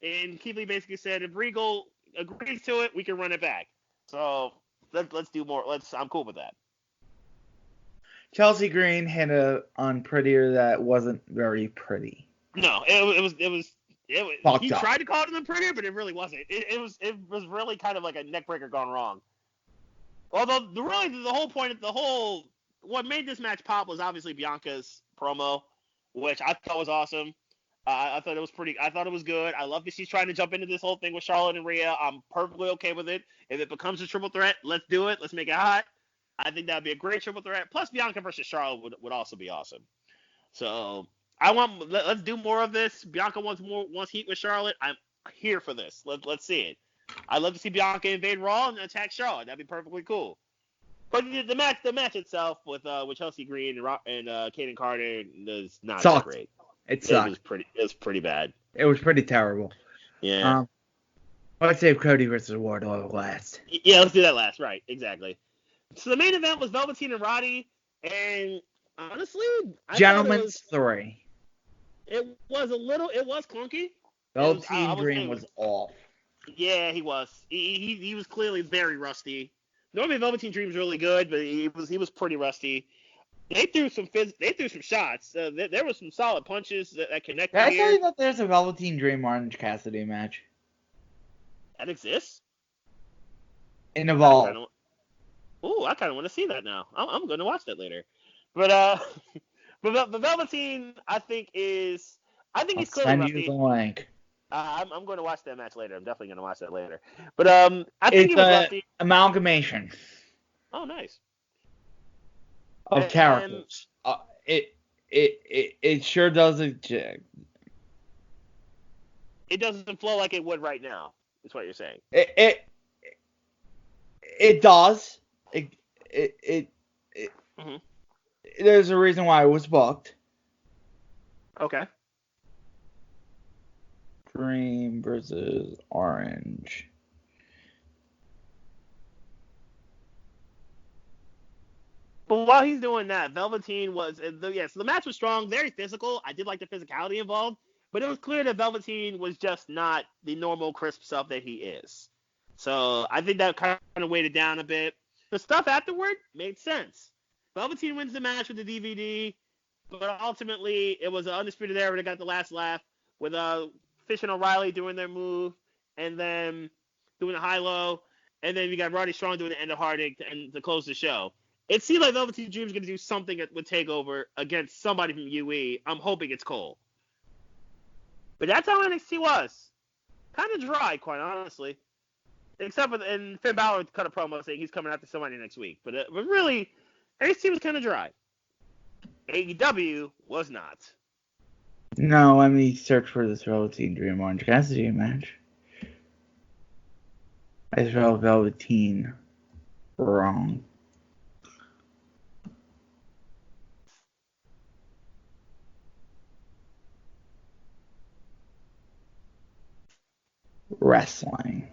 And Keith Lee basically said, if Regal agrees to it, we can run it back. So let's do more. I'm cool with that. Chelsea Green hit a unprettier that wasn't very pretty. No, it was. He up. tried to call it an unprettier, but it really wasn't. It was really kind of like a neckbreaker gone wrong. Although the whole point of what made this match pop was obviously Bianca's promo, which I thought was awesome. I thought it was good. I love that she's trying to jump into this whole thing with Charlotte and Rhea. I'm perfectly okay with it. If it becomes a triple threat, let's do it. Let's make it hot. I think that would be a great triple threat. Plus, Bianca versus Charlotte would also be awesome. So let's do more of this. Bianca wants heat with Charlotte. I'm here for this. Let's see it. I'd love to see Bianca invade Raw and attack Charlotte. That'd be perfectly cool. But the match itself with Chelsea Green and Kaden Carter is not that great. It sucked. It was pretty bad. It was pretty terrible. Yeah. Let's save Cody versus Wardlow last. Yeah, let's do that last. Right, exactly. So the main event was Velveteen and Roddy, and honestly, Gentlemen's 3. It was clunky. Velveteen Dream was off. Yeah, he was. He was clearly very rusty. Normally Velveteen Dream's really good, but he was pretty rusty. They threw some shots. There were some solid punches that connected. Did I tell you that there's a Velveteen Dream Orange Cassidy match? That exists? In Evolve. I kind of want to see that now. I'm going to watch that later. But but Velveteen, I think he's clearly rusty. Send you the link. I'm going to watch that match later. I'm definitely going to watch that later. But I think he was rusty. Amalgamation. Oh, nice. Of characters. It sure doesn't. It doesn't flow like it would right now. Is what you're saying. It does. Mm-hmm. There's a reason why it was booked. Okay. Dream versus Orange. But while he's doing that, Velveteen so the match was strong, very physical. I did like the physicality involved, but it was clear that Velveteen was just not the normal crisp self that he is. So I think that kind of weighed it down a bit. The stuff afterward made sense. Velveteen wins the match with the DVD, but ultimately it was an Undisputed Era that got the last laugh with Fish and O'Reilly doing their move and then doing the high-low, and then we got Roddy Strong doing the end of Heartache to close the show. It seemed like Velveteen Dream's going to do something with TakeOver against somebody from UE. I'm hoping it's Cole. But that's how NXT was. Kind of dry, quite honestly. Except for, and Finn Balor cut a promo saying he's coming after somebody next week. But really, NXT was kind of dry. AEW was not. No, let me search for this Velveteen Dream Orange Cassidy match. I spelled Velveteen wrong. Wrestling.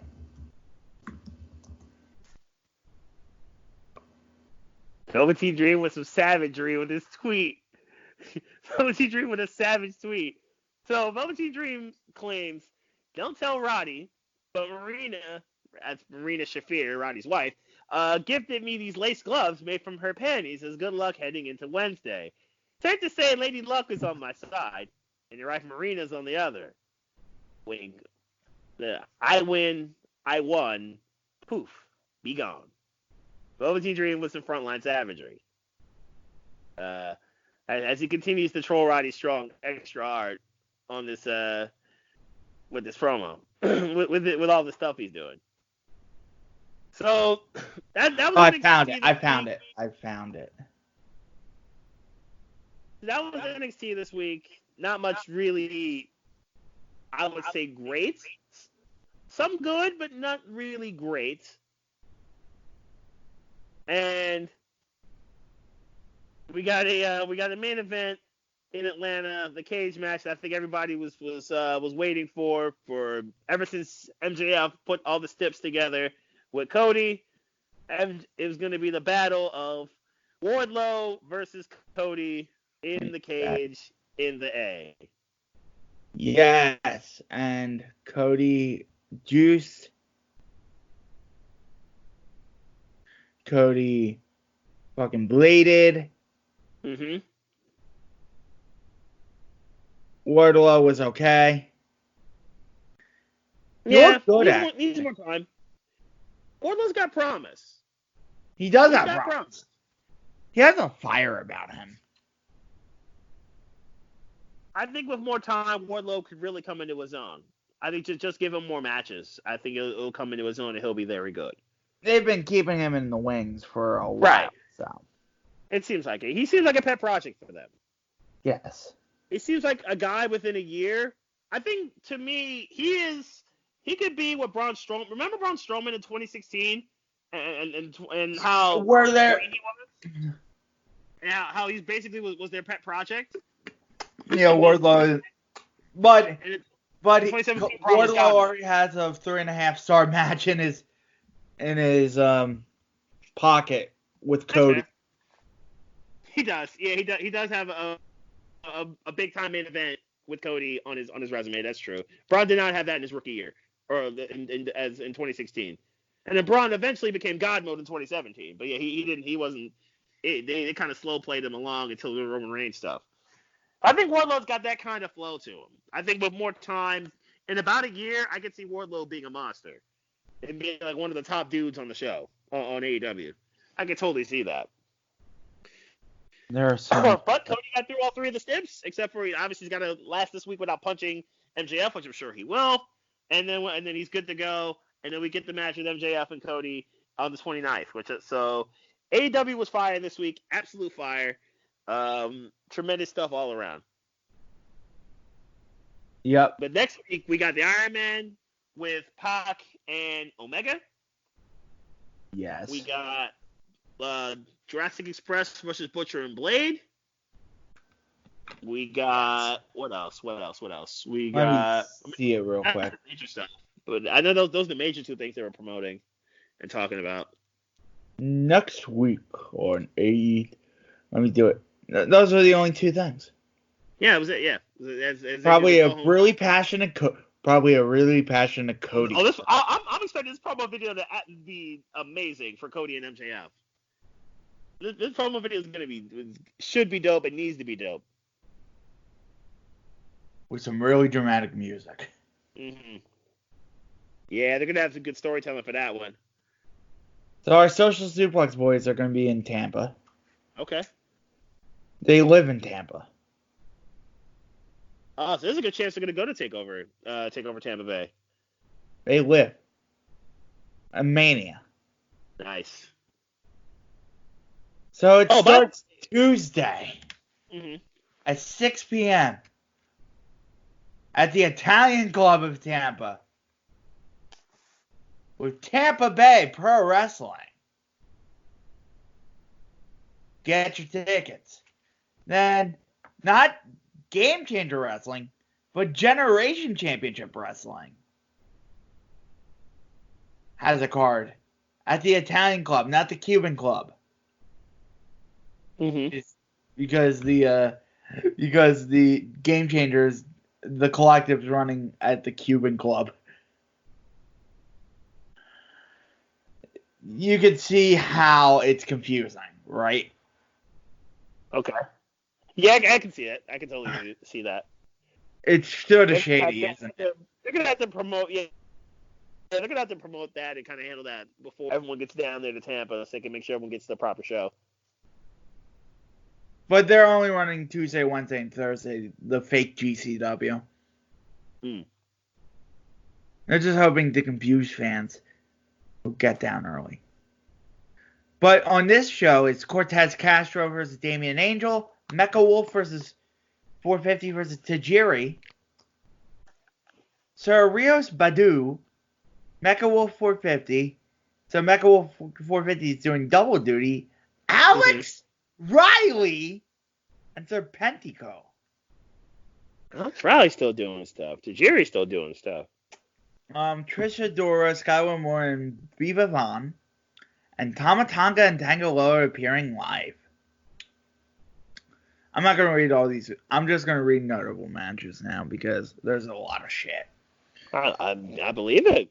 Velveteen Dream with some savagery with his tweet. Velveteen Dream with a savage tweet. So Velveteen Dream claims, "Don't tell Roddy, but Marina," that's Marina Shafir, Roddy's wife, "gifted me these lace gloves made from her panties as good luck heading into Wednesday. Safe to say Lady Luck is on my side, and your wife Marina's on the other. Wink. I win, I won, poof, be gone. Velveteen Dream with some frontline savagery. As he continues to troll Roddy Strong extra hard on this with this promo, with all the stuff he's doing. So that was I found it. I found it. That was NXT this week. Not much really, I would say, great. Some good, but not really great. And we got a main event in Atlanta, the cage match that I think everybody was waiting for ever since MJF put all the steps together with Cody. And it was going to be the battle of Wardlow versus Cody in the cage in the A. Yes, and Cody juiced. Cody fucking bladed. Mm-hmm. Wardlow was okay. Needs more time. Wardlow's got promise. He does have promise. He has a fire about him. I think with more time, Wardlow could really come into his own. I think just give him more matches. I think it'll come into his own and he'll be very good. They've been keeping him in the wings for a while. Right. So. It seems like it. He seems like a pet project for them. Yes. He seems like a guy within a year. I think, to me, he could be what Braun Strowman. Remember Braun Strowman in 2016 and how were there he was? And how he basically was their pet project? Yeah, Wardlow. But Wardlow got already has a 3.5-star match in his pocket with Cody. Okay. He does. Yeah, he does have a big time main event with Cody on his resume. That's true. Braun did not have that in his rookie year, or in 2016. And then Braun eventually became God mode in 2017. But yeah, he didn't. He wasn't. They kind of slow played him along until the Roman Reigns stuff. I think Wardlow's got that kind of flow to him. I think with more time, in about a year, I could see Wardlow being a monster and being like one of the top dudes on the show on AEW. I could totally see that. There are some. But Cody got through all three of the steps, except for obviously he's got to last this week without punching MJF, which I'm sure he will. And then he's good to go. And then we get the match with MJF and Cody on the 29th. So AEW was fire this week, absolute fire. Tremendous stuff all around. Yep. But next week we got the Iron Man with Pac and Omega. Yes. We got Jurassic Express versus Butcher and Blade. We got what else? We got. Let me see it real quick. Major stuff. But I know those are the major two things they were promoting and talking about. Next week on AE. Let me do it. Those are the only two things. Yeah, it was it. Yeah, probably a really passionate Cody. Oh, I'm expecting this promo video to be amazing for Cody and MJF. This promo video should be dope. It needs to be dope. With some really dramatic music. Mm-hmm. Yeah, they're gonna have some good storytelling for that one. So our Social Suplex boys are gonna be in Tampa. Okay. They live in Tampa. So there's a good chance they're going to go to Takeover Tampa Bay. They live. A Mania. Nice. So it starts Tuesday mm-hmm. at 6 p.m. at the Italian Club of Tampa with Tampa Bay Pro Wrestling. Get your tickets. Then, not Game Changer Wrestling, but Generation Championship Wrestling has a card at the Italian Club, not the Cuban Club. Mm-hmm. Because the Game Changers the collectives running at the Cuban club. You could see how it's confusing, right? Okay. Yeah, I can see it. I can totally see that. It's sort of shady, isn't it? They're gonna have to promote, they're gonna have to promote that and kind of handle that before everyone gets down there to Tampa, so they can make sure everyone gets the proper show. But they're only running Tuesday, Wednesday, and Thursday, the fake GCW. They're just hoping to confuse fans who get down early. But on this show, it's Cortez Castro versus Damian Angel, Mecha Wolf versus 450 versus Tajiri, Sir Rios Badu, Mecha Wolf 450. So Mecha Wolf 450 is doing double duty. Alex Riley and Sir Pentico. Riley's still doing stuff. Tajiri's still doing stuff. Trisha Dora, Skyward Moore, and Viva Vaughn, and Tamatanga and Tangaloa appearing live. I'm not going to read all these. I'm just going to read notable matches now because there's a lot of shit. I believe it.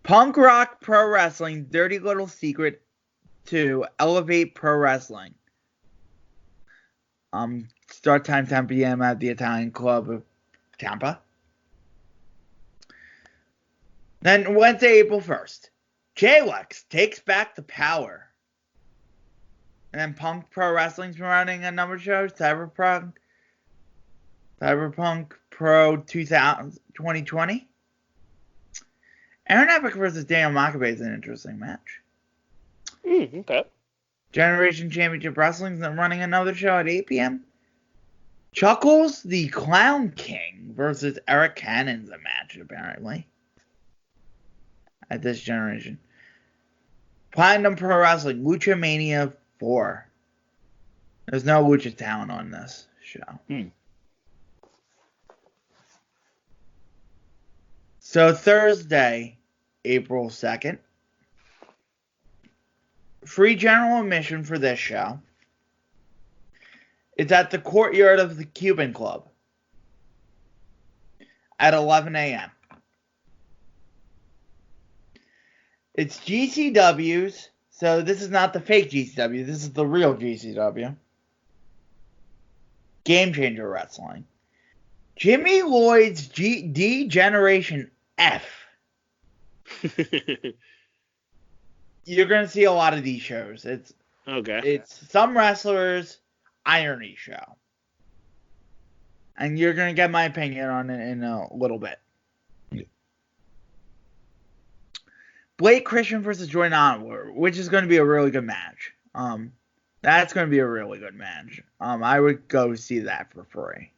Punk Rock Pro Wrestling, Dirty Little Secret to Elevate Pro Wrestling. Start time 10 p.m. at the Italian Club of Tampa. Then Wednesday, April 1st, J-Lex takes back the power. And then Punk Pro Wrestling's been running a number of shows. Cyberpunk Pro 2020. Aaron Epic versus Daniel Makabe is an interesting match. Okay. Generation Championship Wrestling's running another show at 8 p.m. Chuckles the Clown King versus Eric Cannon's a match, apparently. At this generation. Platinum Pro Wrestling, Lucha Mania 4. There's no Lucha talent on this show. So Thursday, April 2nd. Free general admission for this show. It's at the courtyard of the Cuban Club. At 11 a.m. It's GCW's, so this is not the fake GCW, this is the real GCW. Game Changer Wrestling. Jimmy Lloyd's D Generation F. You're going to see a lot of these shows. It's some wrestlers' irony show. And you're going to get my opinion on it in a little bit. Blake Christian versus Jordan Oliver, which is going to be a really good match. That's going to be a really good match. I would go see that for free.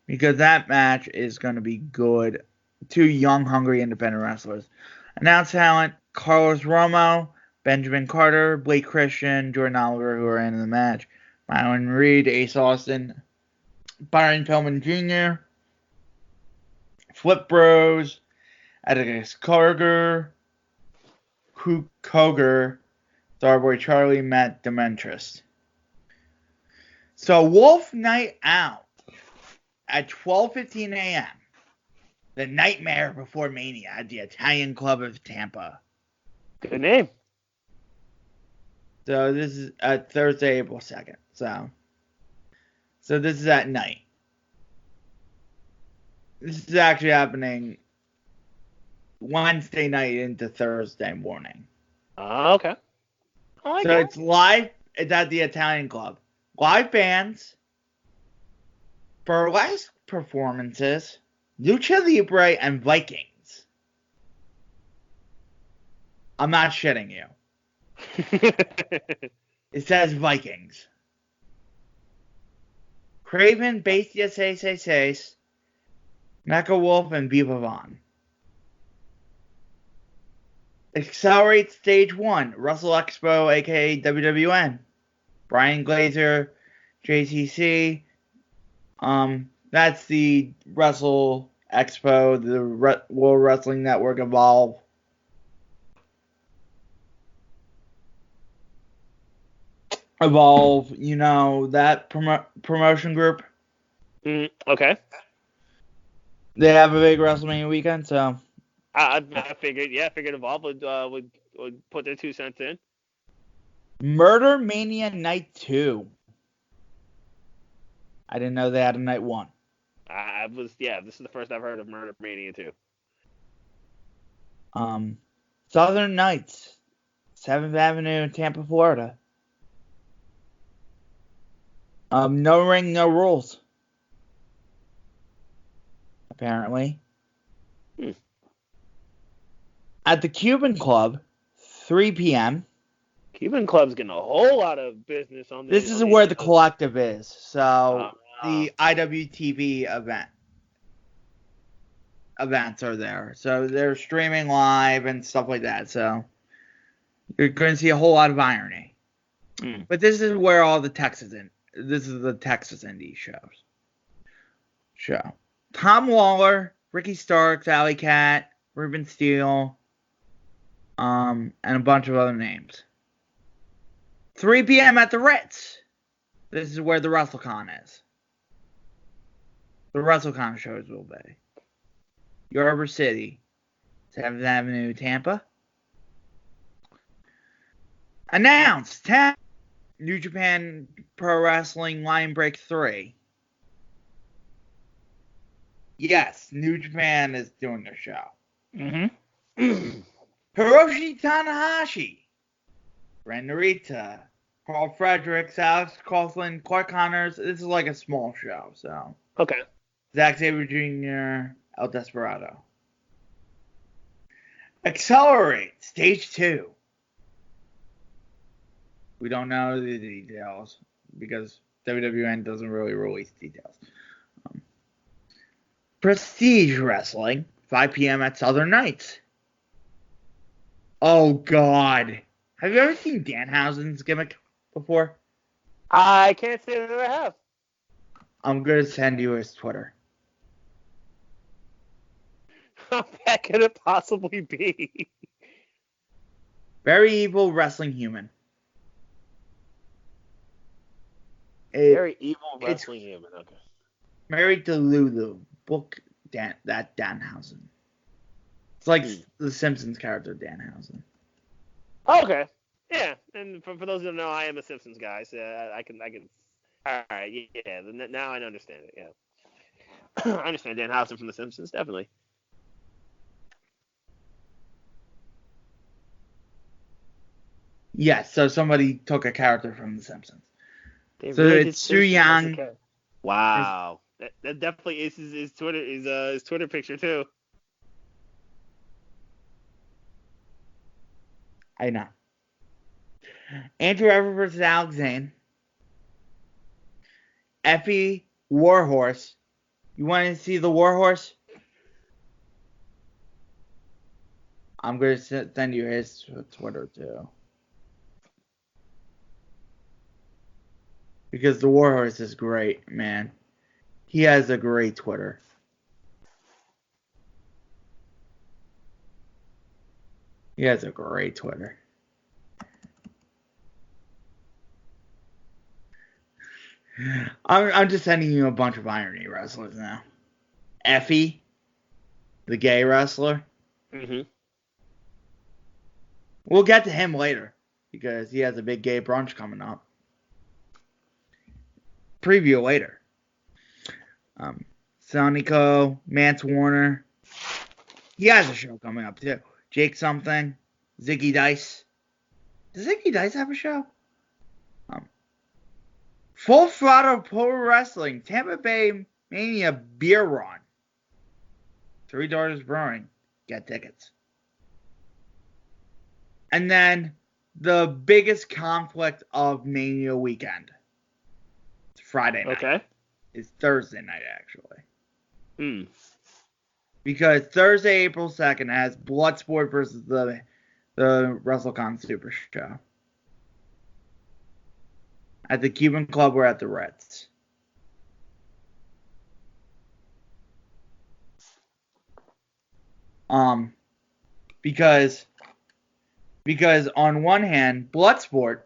Because that match is going to be good. Two young, hungry, independent wrestlers. Announced talent, Carlos Romo, Benjamin Carter, Blake Christian, Jordan Oliver, who are in the match. Myron Reed, Ace Austin, Byron Pillman Jr., Flip Bros, Atticus Carger, Koger, Starboy Charlie, Matt Demetrius. So Wolf Night Out at 12:15 a.m. The Nightmare Before Mania at the Italian Club of Tampa. Good name. So this is Thursday, April 2nd. So this is at night. This is actually happening Wednesday night into Thursday morning. Okay. So it's live. It's at the Italian Club. Live bands, burlesque performances, Lucha Libre, and Vikings. I'm not shitting you. It says Vikings. Craven, Bestia 666, Mecha Wolf, and Viva Vaughn. Accelerate Stage 1, Russell Expo, aka WWN. Brian Glazer, JCC. That's the Wrestle Expo, the World Wrestling Network Evolve. You know, that promotion group. Okay. They have a big WrestleMania weekend, so I figured Evolve would put their 2 cents in. Murder Mania Night 2. I didn't know they had a Night 1. This is the first I've heard of Murder Mania 2. Southern Nights, 7th Avenue, Tampa, Florida. No ring, no rules. Apparently. At the Cuban Club, 3 p.m. Cuban Club's getting a whole lot of business on this. This is where the Collective is. So the IWTV events are there. So they're streaming live and stuff like that. So you're going to see a whole lot of irony. But this is where all the this is the Texas Indie show. Tom Lawler, Ricky Starks, Alley Cat, Ruben Steele, and a bunch of other names. 3 p.m. at the Ritz. This is where the WrestleCon is. The WrestleCon shows will be. Yorba City, 7th Avenue, Tampa. Announced 10 New Japan Pro Wrestling Line Break 3. Yes, New Japan is doing their show. Hiroshi Tanahashi, Ren Narita, Carl Fredericks, Alex Coughlin, Clark Connors. This is like a small show, so. Okay. Zack Sabre Jr., El Desperado. Accelerate, Stage 2. We don't know the details because WWN doesn't really release details. Prestige Wrestling, 5 p.m. at Southern Nights. Oh, God. Have you ever seen Danhausen's gimmick before? I can't say that I have. I'm going to send you his Twitter. How bad could it possibly be? Very evil wrestling human. Very evil wrestling human. Okay. Married to Lulu. Book that Danhausen. It's like the Simpsons character Danhausen. Okay. Yeah, and for those who don't know, I am a Simpsons guy, so I can. All right. Yeah. Now I understand it. Yeah. I understand Danhausen from the Simpsons, definitely. Yes. So somebody took a character from the Simpsons. So it's Su Yang. Wow. That definitely is his Twitter picture too. I know. Andrew Everett versus Alex Zane. Effie Warhorse. You want to see the Warhorse? I'm going to send you his Twitter too. Because the Warhorse is great, man. He has a great Twitter. He has a great Twitter. I'm just sending you a bunch of irony wrestlers now. Effie, the gay wrestler. We'll get to him later because he has a big gay brunch coming up. Preview later. Sonico, Mance Warner. He has a show coming up too. Jake something. Ziggy Dice. Does Ziggy Dice have a show? Full Throttle Pro Wrestling. Tampa Bay Mania Beer Run. Three Daughters Brewing. Get tickets. And then the biggest conflict of Mania weekend. It's Friday night. Okay. It's Thursday night, actually. Because Thursday, April 2nd, has Bloodsport versus the WrestleCon Super Show. At the Cuban Club or at the Ritz. Because on one hand, Bloodsport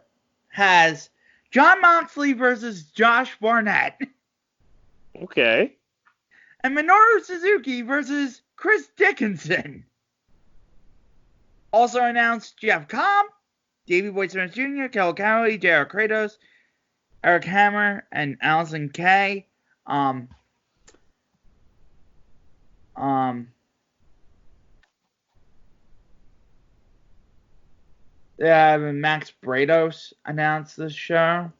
has Jon Moxley versus Josh Barnett. Okay. And Minoru Suzuki versus Chris Dickinson. Also announced Jeff Cobb, Davey Boy Smith Jr., Carroll, J.R. Kratos, Eric Hammer, and Allison Kay. Max Brados announced this show.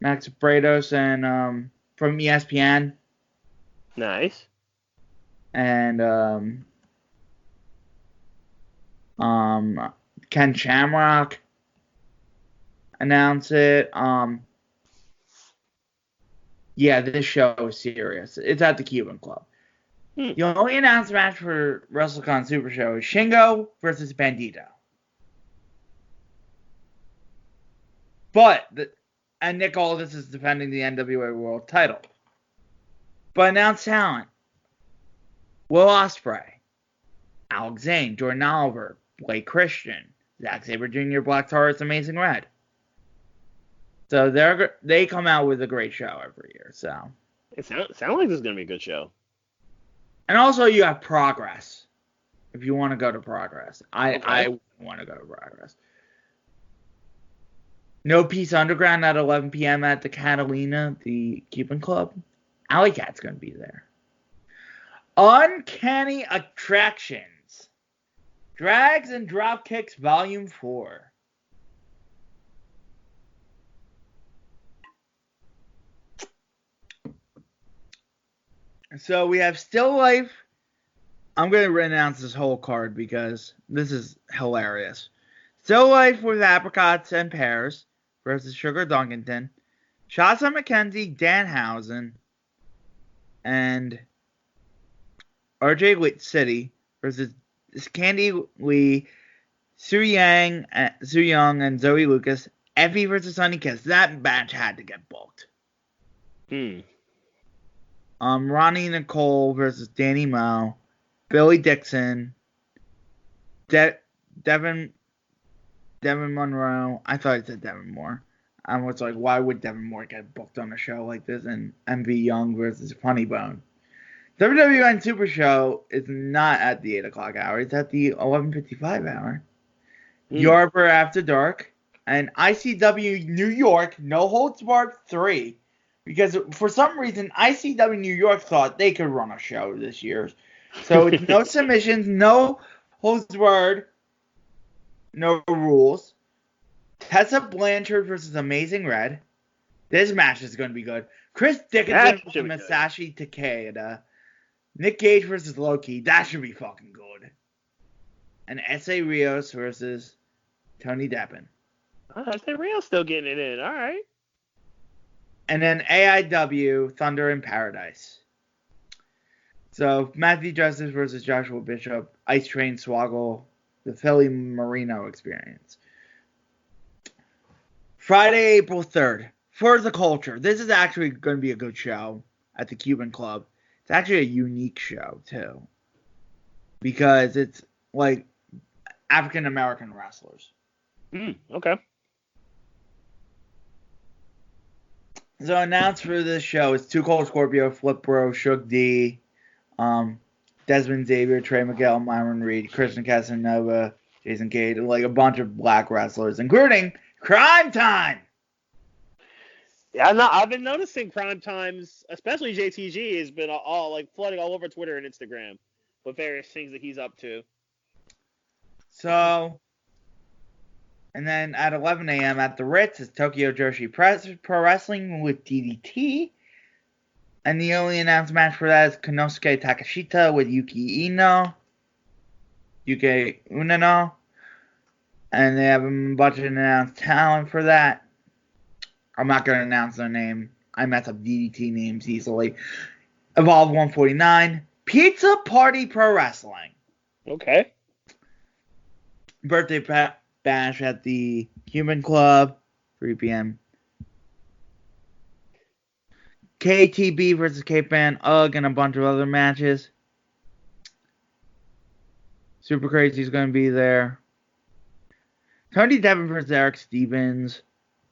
Max Brados and from ESPN. Nice. And Ken Shamrock announced it. Yeah, this show is serious. It's at the Cuban Club. The only announced match for WrestleCon Super Show is Shingo versus Bandito. And Nick Aldis is defending the NWA World Title. But announced talent: Will Ospreay, Alex Zane, Jordan Oliver, Blake Christian, Zack Sabre Jr., Black Taurus, Amazing Red. So they come out with a great show every year. So it sounds like this is gonna be a good show. And also you have Progress. If you want to go to Progress, I want to go to Progress. No Peace Underground at 11 p.m. at the Catalina, the Cuban Club. Alley Cat's gonna be there. Uncanny Attractions, Drags and Dropkicks Volume 4. So we have Still Life. I'm going to announce this whole card because this is hilarious. Still Life with Apricots and Pears versus Sugar Dunkinton. Shotzi McKenzie, Danhausen, and RJ City versus Kandi Lee, Su Young, and Zoe Lucas. Effie versus Sunny Kiss. That match had to get booked. Ronnie Nicole versus Danny Moe, Billy Dixon, Devin Monroe. I thought it said Devin Moore. I was like, why would Devin Moore get booked on a show like this? And MV Young versus Funny Bone. WWN Super Show is not at the 8 o'clock hour. It's at the 11:55 hour. Yarber After Dark. And ICW New York, No Holds Barred 3. Because for some reason, ICW New York thought they could run a show this year. So it's no submissions, no holds barred, no rules. Tessa Blanchard versus Amazing Red. This match is going to be good. Chris Dickinson versus Masashi Takeda. Nick Gage versus Loki. That should be fucking good. And S.A. Rios versus Tony Deppen. S.A. Rios still getting it in. All right. And then AIW Thunder in Paradise. So Matthew Justice versus Joshua Bishop, Ice Train Swoggle, the Philly Marino Experience. Friday, April 3rd, For the Culture. This is actually going to be a good show at the Cuban Club. It's actually a unique show, too. Because it's like African American wrestlers. Okay. So announced for this show is Too Cold Scorpio, Flip Bro, Shug D, Desmond Xavier, Trey Miguel, Myron Reed, Christian Casanova, Jason Cade, like a bunch of black wrestlers, including Crime Time. Yeah, I've been noticing Crime Times, especially JTG, has been all like flooding all over Twitter and Instagram with various things that he's up to. So, and then at 11 a.m. at the Ritz is Tokyo Joshi Pro Wrestling with DDT. And the only announced match for that is Konosuke Takashita with Yuki Unano. And they have a bunch of announced talent for that. I'm not going to announce their name. I mess up DDT names easily. Evolve 149. Pizza Party Pro Wrestling. Okay. Birthday bash at the Cuban Club. 3 p.m. KTB versus Cape Van Ugg and a bunch of other matches. Super Crazy's going to be there. Tony Devin versus Eric Stevens.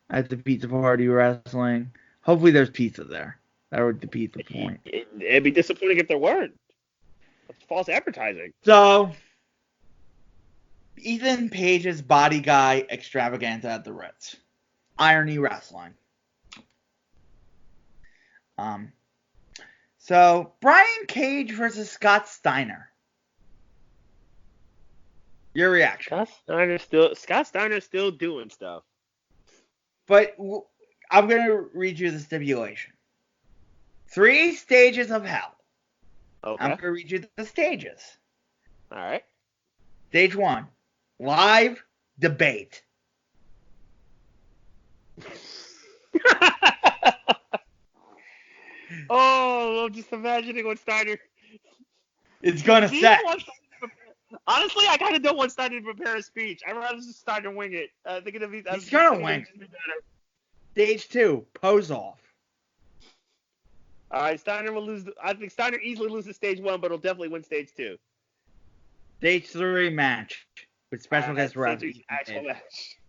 at the Pizza Party Wrestling. Hopefully there's pizza there. That would defeat the point. It'd be disappointing if there weren't. That's false advertising. So, Ethan Page's body guy extravaganza at the Ritz. Irony Wrestling. So, Brian Cage versus Scott Steiner. Your reaction? Scott Steiner's still doing stuff. But I'm going to read you the stipulation. 3 stages of hell. Okay. I'm going to read you the stages. All right. Stage 1. Live debate. Oh, I'm just imagining what Steiner... It's going to set. Honestly, I kind of don't want Steiner to prepare a speech. I'd rather just Steiner wing it. He's going to wing. Stage 2. Pose off. All right, Steiner will lose. I think Steiner easily loses stage 1, but he'll definitely win stage 2. Stage 3 match with special guest referee. Actual match.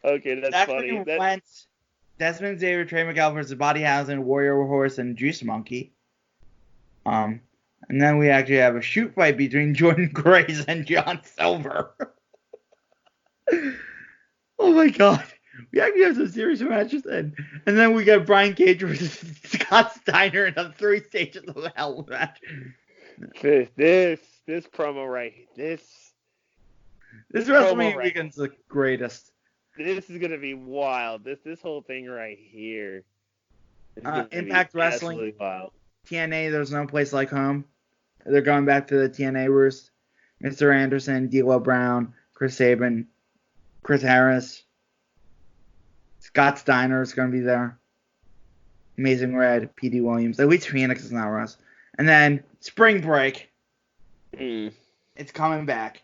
Okay, that's funny. Wentz, Desmond Xavier, Trey Miguel versus Bodyhausen, Warrior Horse, and Juice Monkey. And then we actually have a shoot fight between Jordan Grace and John Silver. Oh my god. We actually have some serious matches, and then we got Brian Cage versus Scott Steiner in a 3 stages of hell match. This promo right here. This WrestleMania weekend's the greatest. This is gonna be wild. This whole thing right here. Impact Wrestling. Wild. TNA, there's no place like home. They're going back to the TNA roost. Mr. Anderson, D'Lo Brown, Chris Sabin, Chris Harris. Scott Steiner is going to be there. Amazing Red, P.D. Williams. At least Phoenix is not Russ. And then Spring Break. It's coming back.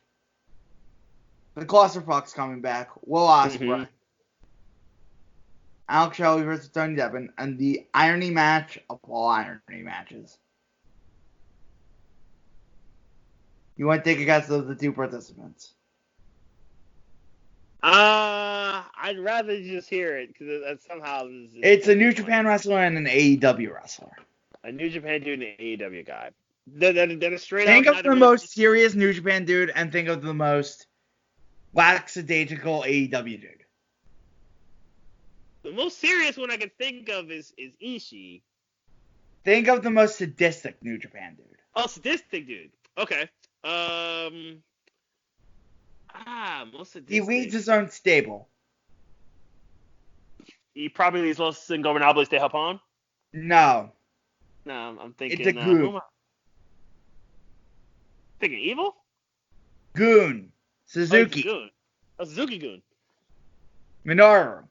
The Clusterfuck's coming back. Will Ospreay. Alex Shelley versus Tony Devin. And the irony match of all irony matches. You want to take a guess of the 2 participants? I'd rather just hear it because somehow it's a New Japan wrestler and an AEW wrestler. A New Japan dude and an AEW guy. Then a straight think of the most serious New Japan dude and think of the most lackadaisical AEW dude. The most serious one I can think of is Ishii. Think of the most sadistic New Japan dude. Oh, sadistic dude. Okay. Most sadistic. He leads his own stable. He probably leads Los Ingobernables de Japón? No. No, I'm thinking... It's a group. Thinking Evil? Goon. Suzuki. Oh, Goon. Oh, Suzuki-gun. Minoru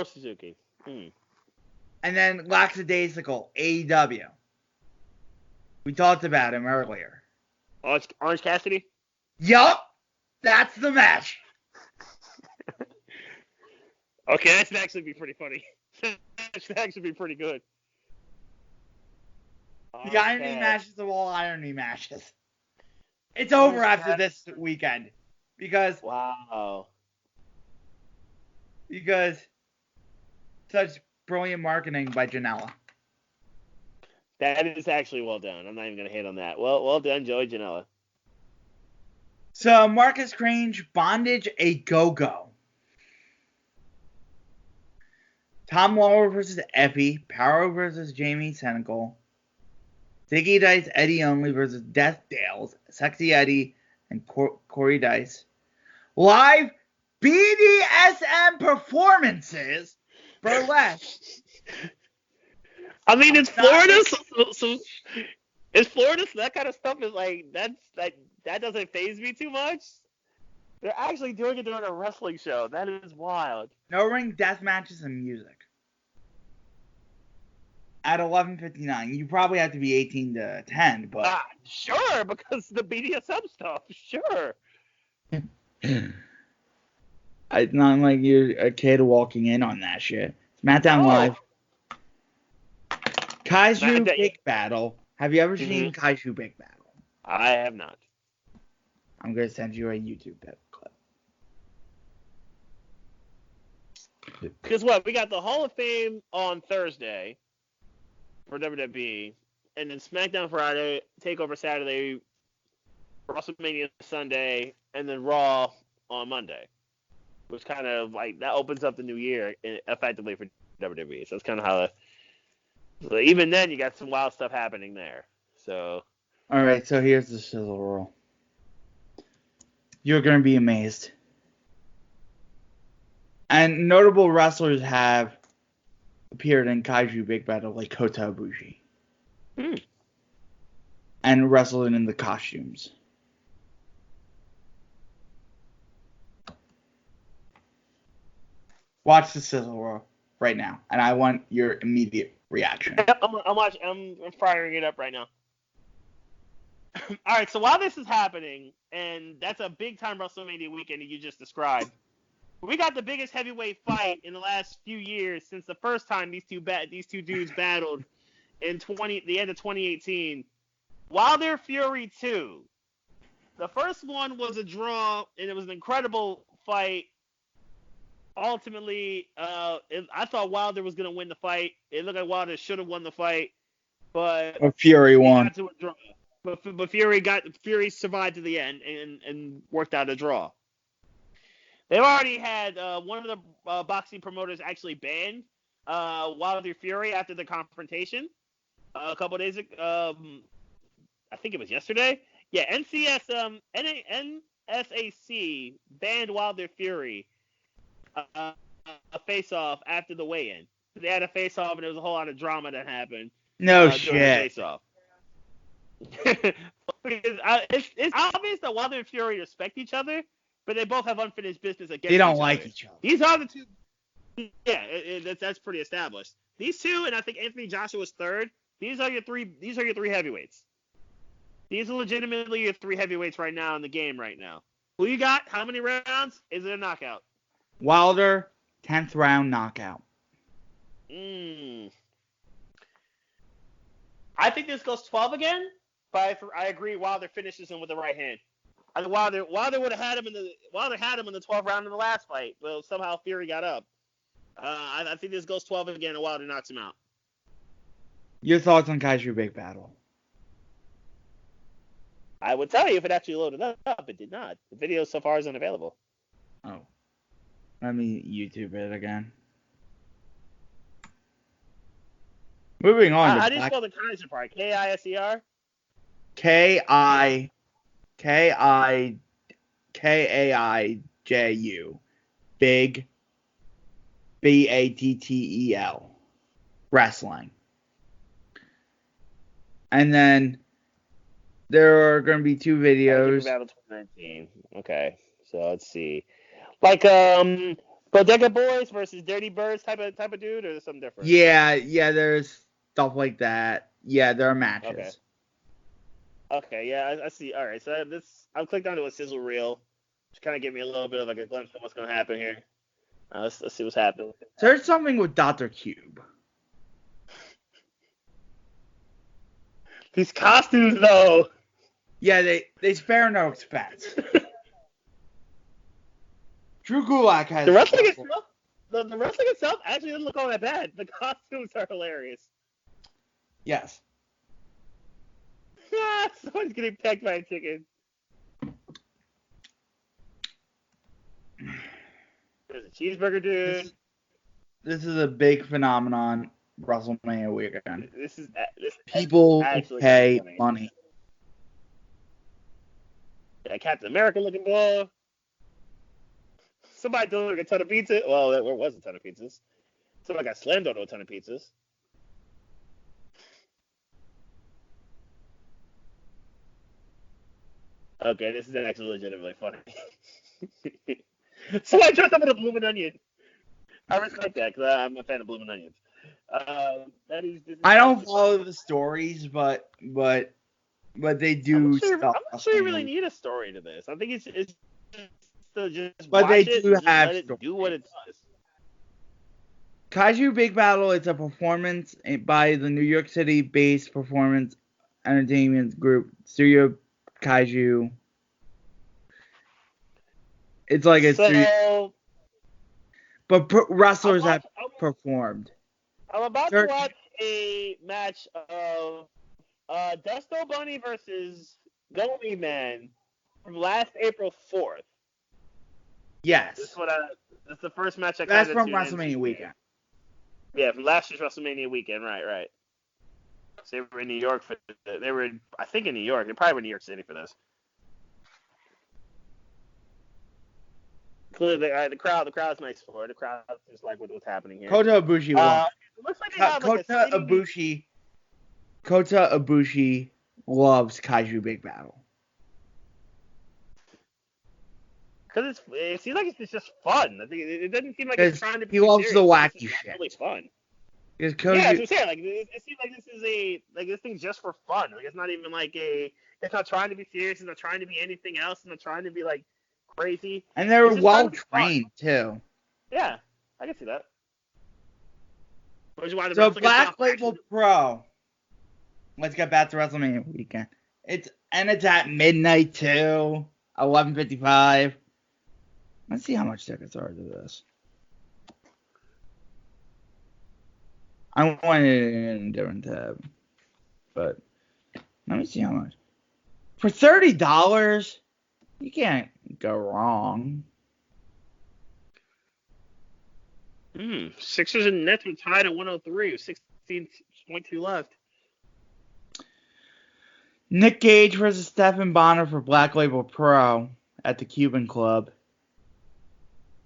Suzuki. And then lackadaisical AEW. We talked about him earlier. Orange Cassidy? Yup. That's the match. Okay, that should actually be pretty funny. That should actually be pretty good. The irony matches of all irony matches. It's over after this weekend. Because such brilliant marketing by Janela. That is actually well done. I'm not even going to hate on that. Well done, Joey Janela. So, Marcus Crange, Bondage, a Go-Go. Tom Lawler versus Effie. Power versus Jamie Senegal. Ziggy Dice, Eddie Only versus Death Dales. Sexy Eddie and Corey Dice. Live BDSM performances. Burlesque. I mean, it's Florida, so it's Florida, so that kind of stuff is like that doesn't faze me too much. They're actually doing it during a wrestling show. That is wild. No ring death matches and music. At 11:59, you probably have to be 18 to 10, but sure, because the BDSM stuff, sure. It's not like you're a kid walking in on that shit. It's SmackDown Live. Kaiju Big Battle. Have you ever seen Kaiju Big Battle? I have not. I'm going to send you a YouTube clip. Because what? We got the Hall of Fame on Thursday for WWE, and then SmackDown Friday, TakeOver Saturday, WrestleMania Sunday, and then Raw on Monday. Which kind of like that opens up the new year effectively for WWE. So it's kind of how. So even then, you got some wild stuff happening there. So. All right, so here's the sizzle roll. You're gonna be amazed. And notable wrestlers have appeared in Kaiju Big Battle, like Kota Ibushi. And wrestled in the costumes. Watch the sizzle roll right now, and I want your immediate reaction. I'm firing it up right now. All right, so while this is happening, and that's a big-time WrestleMania weekend that you just described, we got the biggest heavyweight fight in the last few years since the first time these two dudes battled in the end of 2018. Wilder Fury 2. The first one was a draw, and it was an incredible fight. Ultimately, I thought Wilder was going to win the fight. It looked like Wilder should have won the fight, but Fury won. Got to a draw. But Fury survived to the end and worked out a draw. They've already had one of the boxing promoters actually banned Wilder Fury after the confrontation a couple of days ago. I think it was yesterday. Yeah, NSAC banned Wilder Fury a face-off after the weigh-in. They had a face-off, and there was a whole lot of drama that happened. No shit. During the face-off. It's obvious that Wilder and Fury respect each other, but they both have unfinished business against each other. They don't like each other. These are the two. Yeah, that's pretty established. These two, and I think Anthony Joshua's third. These are your three heavyweights. These are legitimately your three heavyweights right now in the game right now. Who you got? How many rounds? Is it a knockout? Wilder, 10th round knockout. I think this goes 12 again, but I agree Wilder finishes him with the right hand. I think Wilder would have had him in the 12th round in the last fight, but somehow Fury got up. I think this goes 12 again and Wilder knocks him out. Your thoughts on Kaiju Big Battle? I would tell you if it actually loaded up. It did not. The video so far is unavailable. Oh. Let me YouTube it again. Moving on. How do you spell the Kaiser part? K-I-S-E-R? K-I-K-A-I-J-U. Big. B-A-T-T-E-L. Wrestling. And then there are going to be two videos. Battle 2019. Okay. So let's see. Like Bodega Boys versus Dirty Birds type of dude, or something different? Yeah, there's stuff like that. Yeah, there are matches. Okay, yeah, I see. All right, so I clicked onto a sizzle reel, to kind of give me a little bit of like a glimpse of what's going to happen here. Let's see what's happening. There's something with Dr. Cube. These costumes, though. Yeah, they spare no expense. Drew Gulak has the wrestling itself. The wrestling itself actually doesn't look all that bad. The costumes are hilarious. Yes. Someone's getting pegged by a chicken. There's a cheeseburger dude. This is a big phenomenon. WrestleMania weekend. This People pay money. Yeah, Captain America looking bull. Somebody delivering a ton of pizza. Well, there was a ton of pizzas. Somebody got slammed onto a ton of pizzas. Okay, this is actually legitimately funny. Somebody dressed up in a blooming onion. I respect that because I'm a fan of blooming onions. I don't follow the stories, but they do stuff. I'm not sure you really need a story to this. I think it's just but watch they it do and have let it do what it does. Kaiju Big Battle, it's a performance by the New York City-based performance entertainment group Studio Kaiju. It's like a but wrestlers have performed. I'm about to watch a match of Dusto Bunny versus Goldie Man from last April 4th. Yes. That's the first match I kind That's of from WrestleMania weekend. Yeah, from last year's WrestleMania weekend. Right. So they were in New York I think in New York. They probably were in New York City for this. Clearly, the crowd's nice for it. The crowd just like what's happening here. Kota Ibushi won. It looks like they have like Kota Ibushi loves Kaiju Big Battle. Because it seems like it's just fun. I think it doesn't seem like it's trying to be he loves serious. the wacky it's shit. Really fun. Yeah, that's what I'm saying. Like it seems like this thing's just for fun. Like it's not even like it's not trying to be serious. It's not trying to be anything else. It's not trying to be like crazy. And they're well trained too. Yeah, I can see that. So Black Label Pro. Let's get back to WrestleMania weekend. It's at midnight too. 11:55. Let's see how much tickets are to this. I wanted it in a different tab, but let me see how much. For $30, you can't go wrong. Sixers and Nets were tied at 103 with 16.2 left. Nick Gage versus Stephen Bonner for Black Label Pro at the Cuban Club.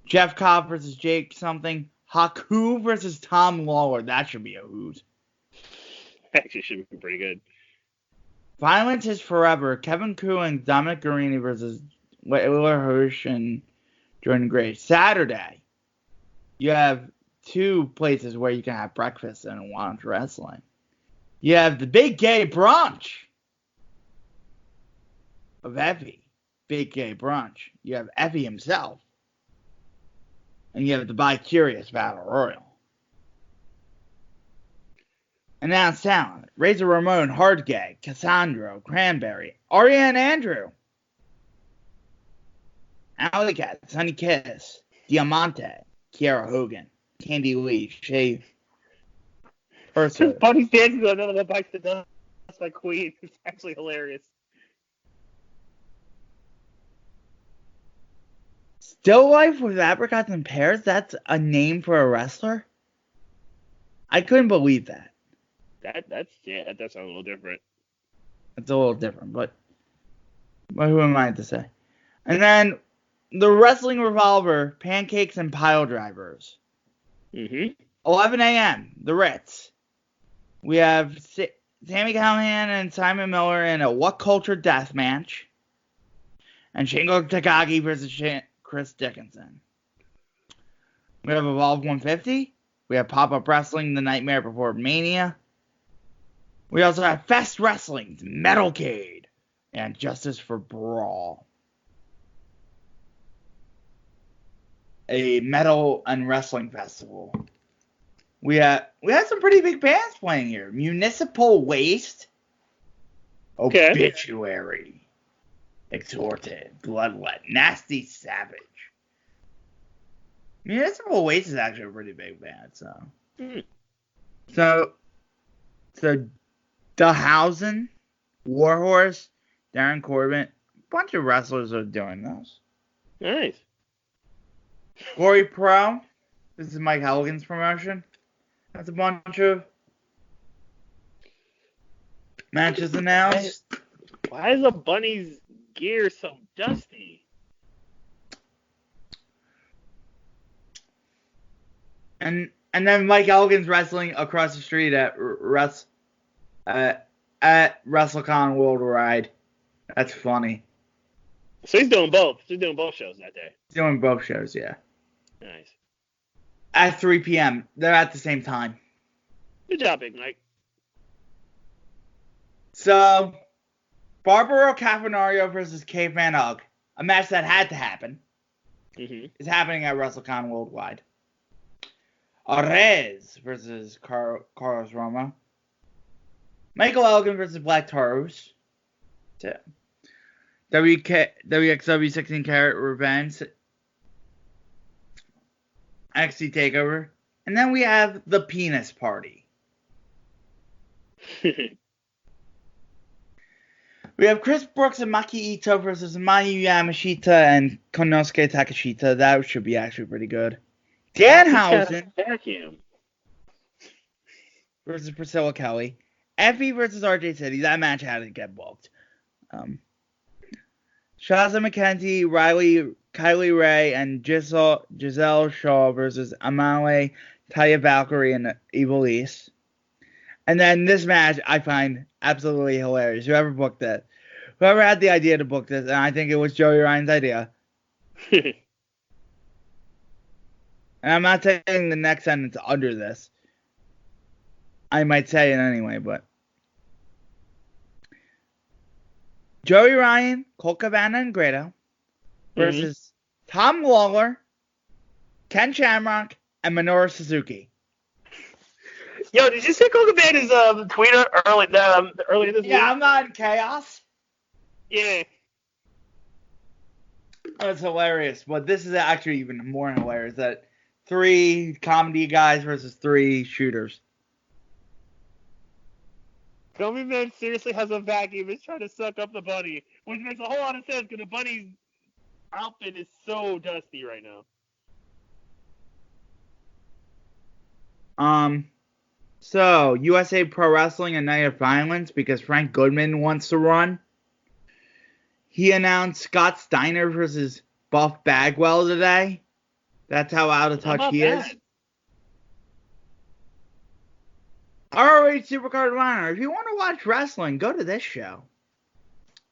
Jeff Cobb versus Jake something. Haku versus Tom Lawler. That should be a hoot. Actually, should be pretty good. Violence is Forever. Kevin Koo and Dominic Garrini versus Willer Hirsch and Jordan Gray. Saturday, you have two places where you can have breakfast and watch wrestling. You have the Big Gay Brunch of Effie. Big Gay Brunch. You have Effie himself. And you have the Bi-Curious Battle Royal. Announced talent. Razor Ramon, Hard Gay, Cassandro, Cranberry, Arya and Andrew. Alley Cat, Sunny Kiss, Diamante, Kiara Hogan, Kandi Lee, Shay Purser. Buddy's dancing on another Bites the Dust by Queen. It's actually hilarious. Still Life with Apricots and Pears? That's a name for a wrestler? I couldn't believe that. That's a little different. It's a little different, but who am I to say? And then the Wrestling Revolver, Pancakes and Pile Drivers. 11 a.m., the Ritz. We have Sami Calhoun and Simon Miller in a What Culture Death match. And Shingo Takagi versus Chris Dickinson. We have Evolve 150. We have Pop-Up Wrestling, The Nightmare Before Mania. We also have Fest Wrestling's Metalcade and Justice for Brawl. A metal and wrestling festival. We had some pretty big bands playing here. Municipal Waste. Okay. Obituary. Exhorted. Bloodlet. Nasty Savage. Municipal Waste is actually a pretty big band, so. So DeHausen, Warhorse, Darren Corbin, a bunch of wrestlers are doing this. Nice. Glory Pro, this is Mike Halligan's promotion. That's a bunch of matches announced. Why is the Bunny's gear so dusty? And then Mike Elgin's wrestling across the street at WrestleCon Worldwide. That's funny. So he's doing both. He's doing both shows that day. He's doing both shows, yeah. Nice. At 3 p.m. They're at the same time. Good job, Big Mike. So, Barbaro Cavernario versus Caveman Hug. A match that had to happen. Is happening at WrestleCon Worldwide. Arez versus Carlos Roma. Michael Elgin versus Black Taurus. WXW 16 Karat Revenge. NXT Takeover. And then we have the Penis Party. We have Chris Brooks and Maki Ito versus Mayu Yamashita and Konosuke Takashita. That should be actually pretty good. Danhausen versus Priscilla Kelly. Effie versus RJ City. That match had to get booked. Shazza McKenzie, Kylie Ray, and Giselle Shaw versus Amale, Taya Valkyrie, and Ivelisse. And then this match I find absolutely hilarious. Whoever had the idea to book this, and I think it was Joey Ryan's idea. And I'm not saying the next sentence under this. I might say it anyway, but Joey Ryan, Colt Cabana, and Grado versus Tom Lawler, Ken Shamrock, and Minoru Suzuki. Yo, did you see Colt Cabana's tweet earlier this week? Yeah, I'm not in chaos. Yeah. That's hilarious, but this is actually even more hilarious. That 3 comedy guys versus 3 shooters. Gummy Man seriously has a vacuum. He's trying to suck up the bunny, which makes a whole lot of sense because the bunny's outfit is so dusty right now. So USA Pro Wrestling and Night of Violence, because Frank Goodman wants to run. He announced Scott Steiner versus Buff Bagwell today. That's how out of touch he is. ROH Supercard of Honor. If you want to watch wrestling, go to this show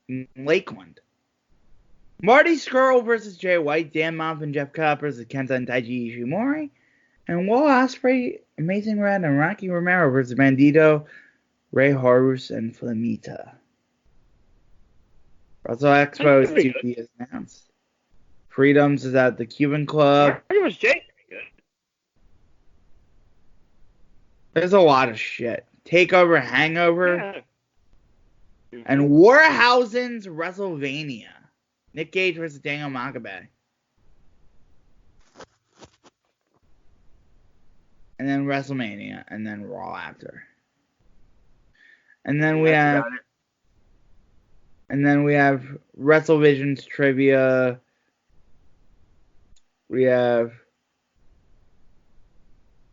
in Lakeland. Marty Scurll versus Jay White. Dan Monf and Jeff Cobb versus Kenta and Taiji Ishimori. And Will Ospreay, Amazing Red, and Rocky Romero versus Bandito, Ray Horus, and Flamita. Wrestle Expo is to be announced. Freedoms is at the Cuban Club. Pretty much Jay. There's a lot of shit. Takeover, Hangover, Yeah. and Warhausen's WrestleMania. Nick Gage versus Daniel Makabe. And then WrestleMania, and then Raw after. And then we have WrestleVision's trivia. We have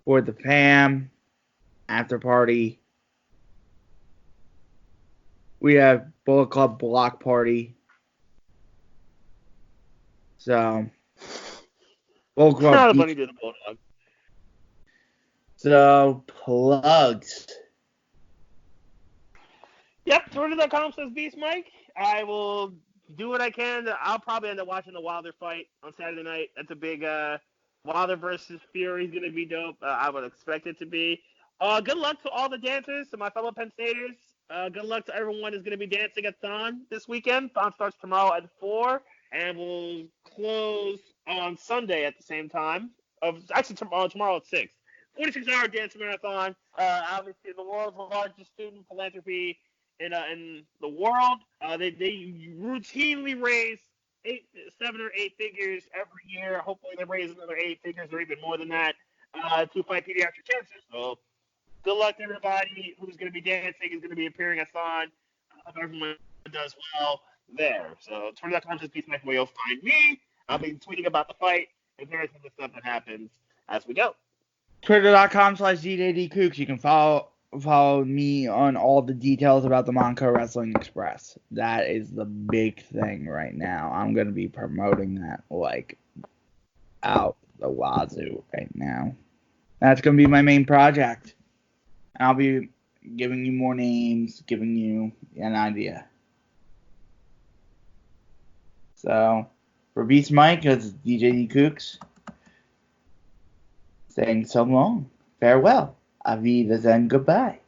For the Fam after party. We have Bullet Club block party. So Bullet Club. Not a bunny did a bulldog. So plugs. Yep, Twitter.com says Beast Mike. I will do what I can. I'll probably end up watching the Wilder fight on Saturday night. That's a big Wilder versus Fury is going to be dope. I would expect it to be. Good luck to all the dancers, to my fellow Penn Staters. Good luck to everyone who's going to be dancing at Thon this weekend. Thon starts tomorrow at 4, and we'll close on Sunday at the same time. Actually, tomorrow at 6. 46-hour dance marathon. Obviously, the world's largest student philanthropy in the world. They routinely raise 7 or 8 figures every year. Hopefully, they raise another 8 figures or even more than that to fight pediatric cancer. So, good luck to everybody who's going to be dancing, is going to be appearing at Thon. I hope everyone does well there. So, Twitter.com says Beast Mike, where you'll find me. I'll be tweeting about the fight and various other stuff that happens as we go. Twitter.com/DJDCooks. You can follow me on all the details about the Montco Wrestling Express. That is the big thing right now. I'm going to be promoting that like out the wazoo right now. That's going to be my main project. I'll be giving you more names, giving you an idea. So, for Beast Mike, it's DJ Cooks saying so long, farewell, Aviva, and goodbye.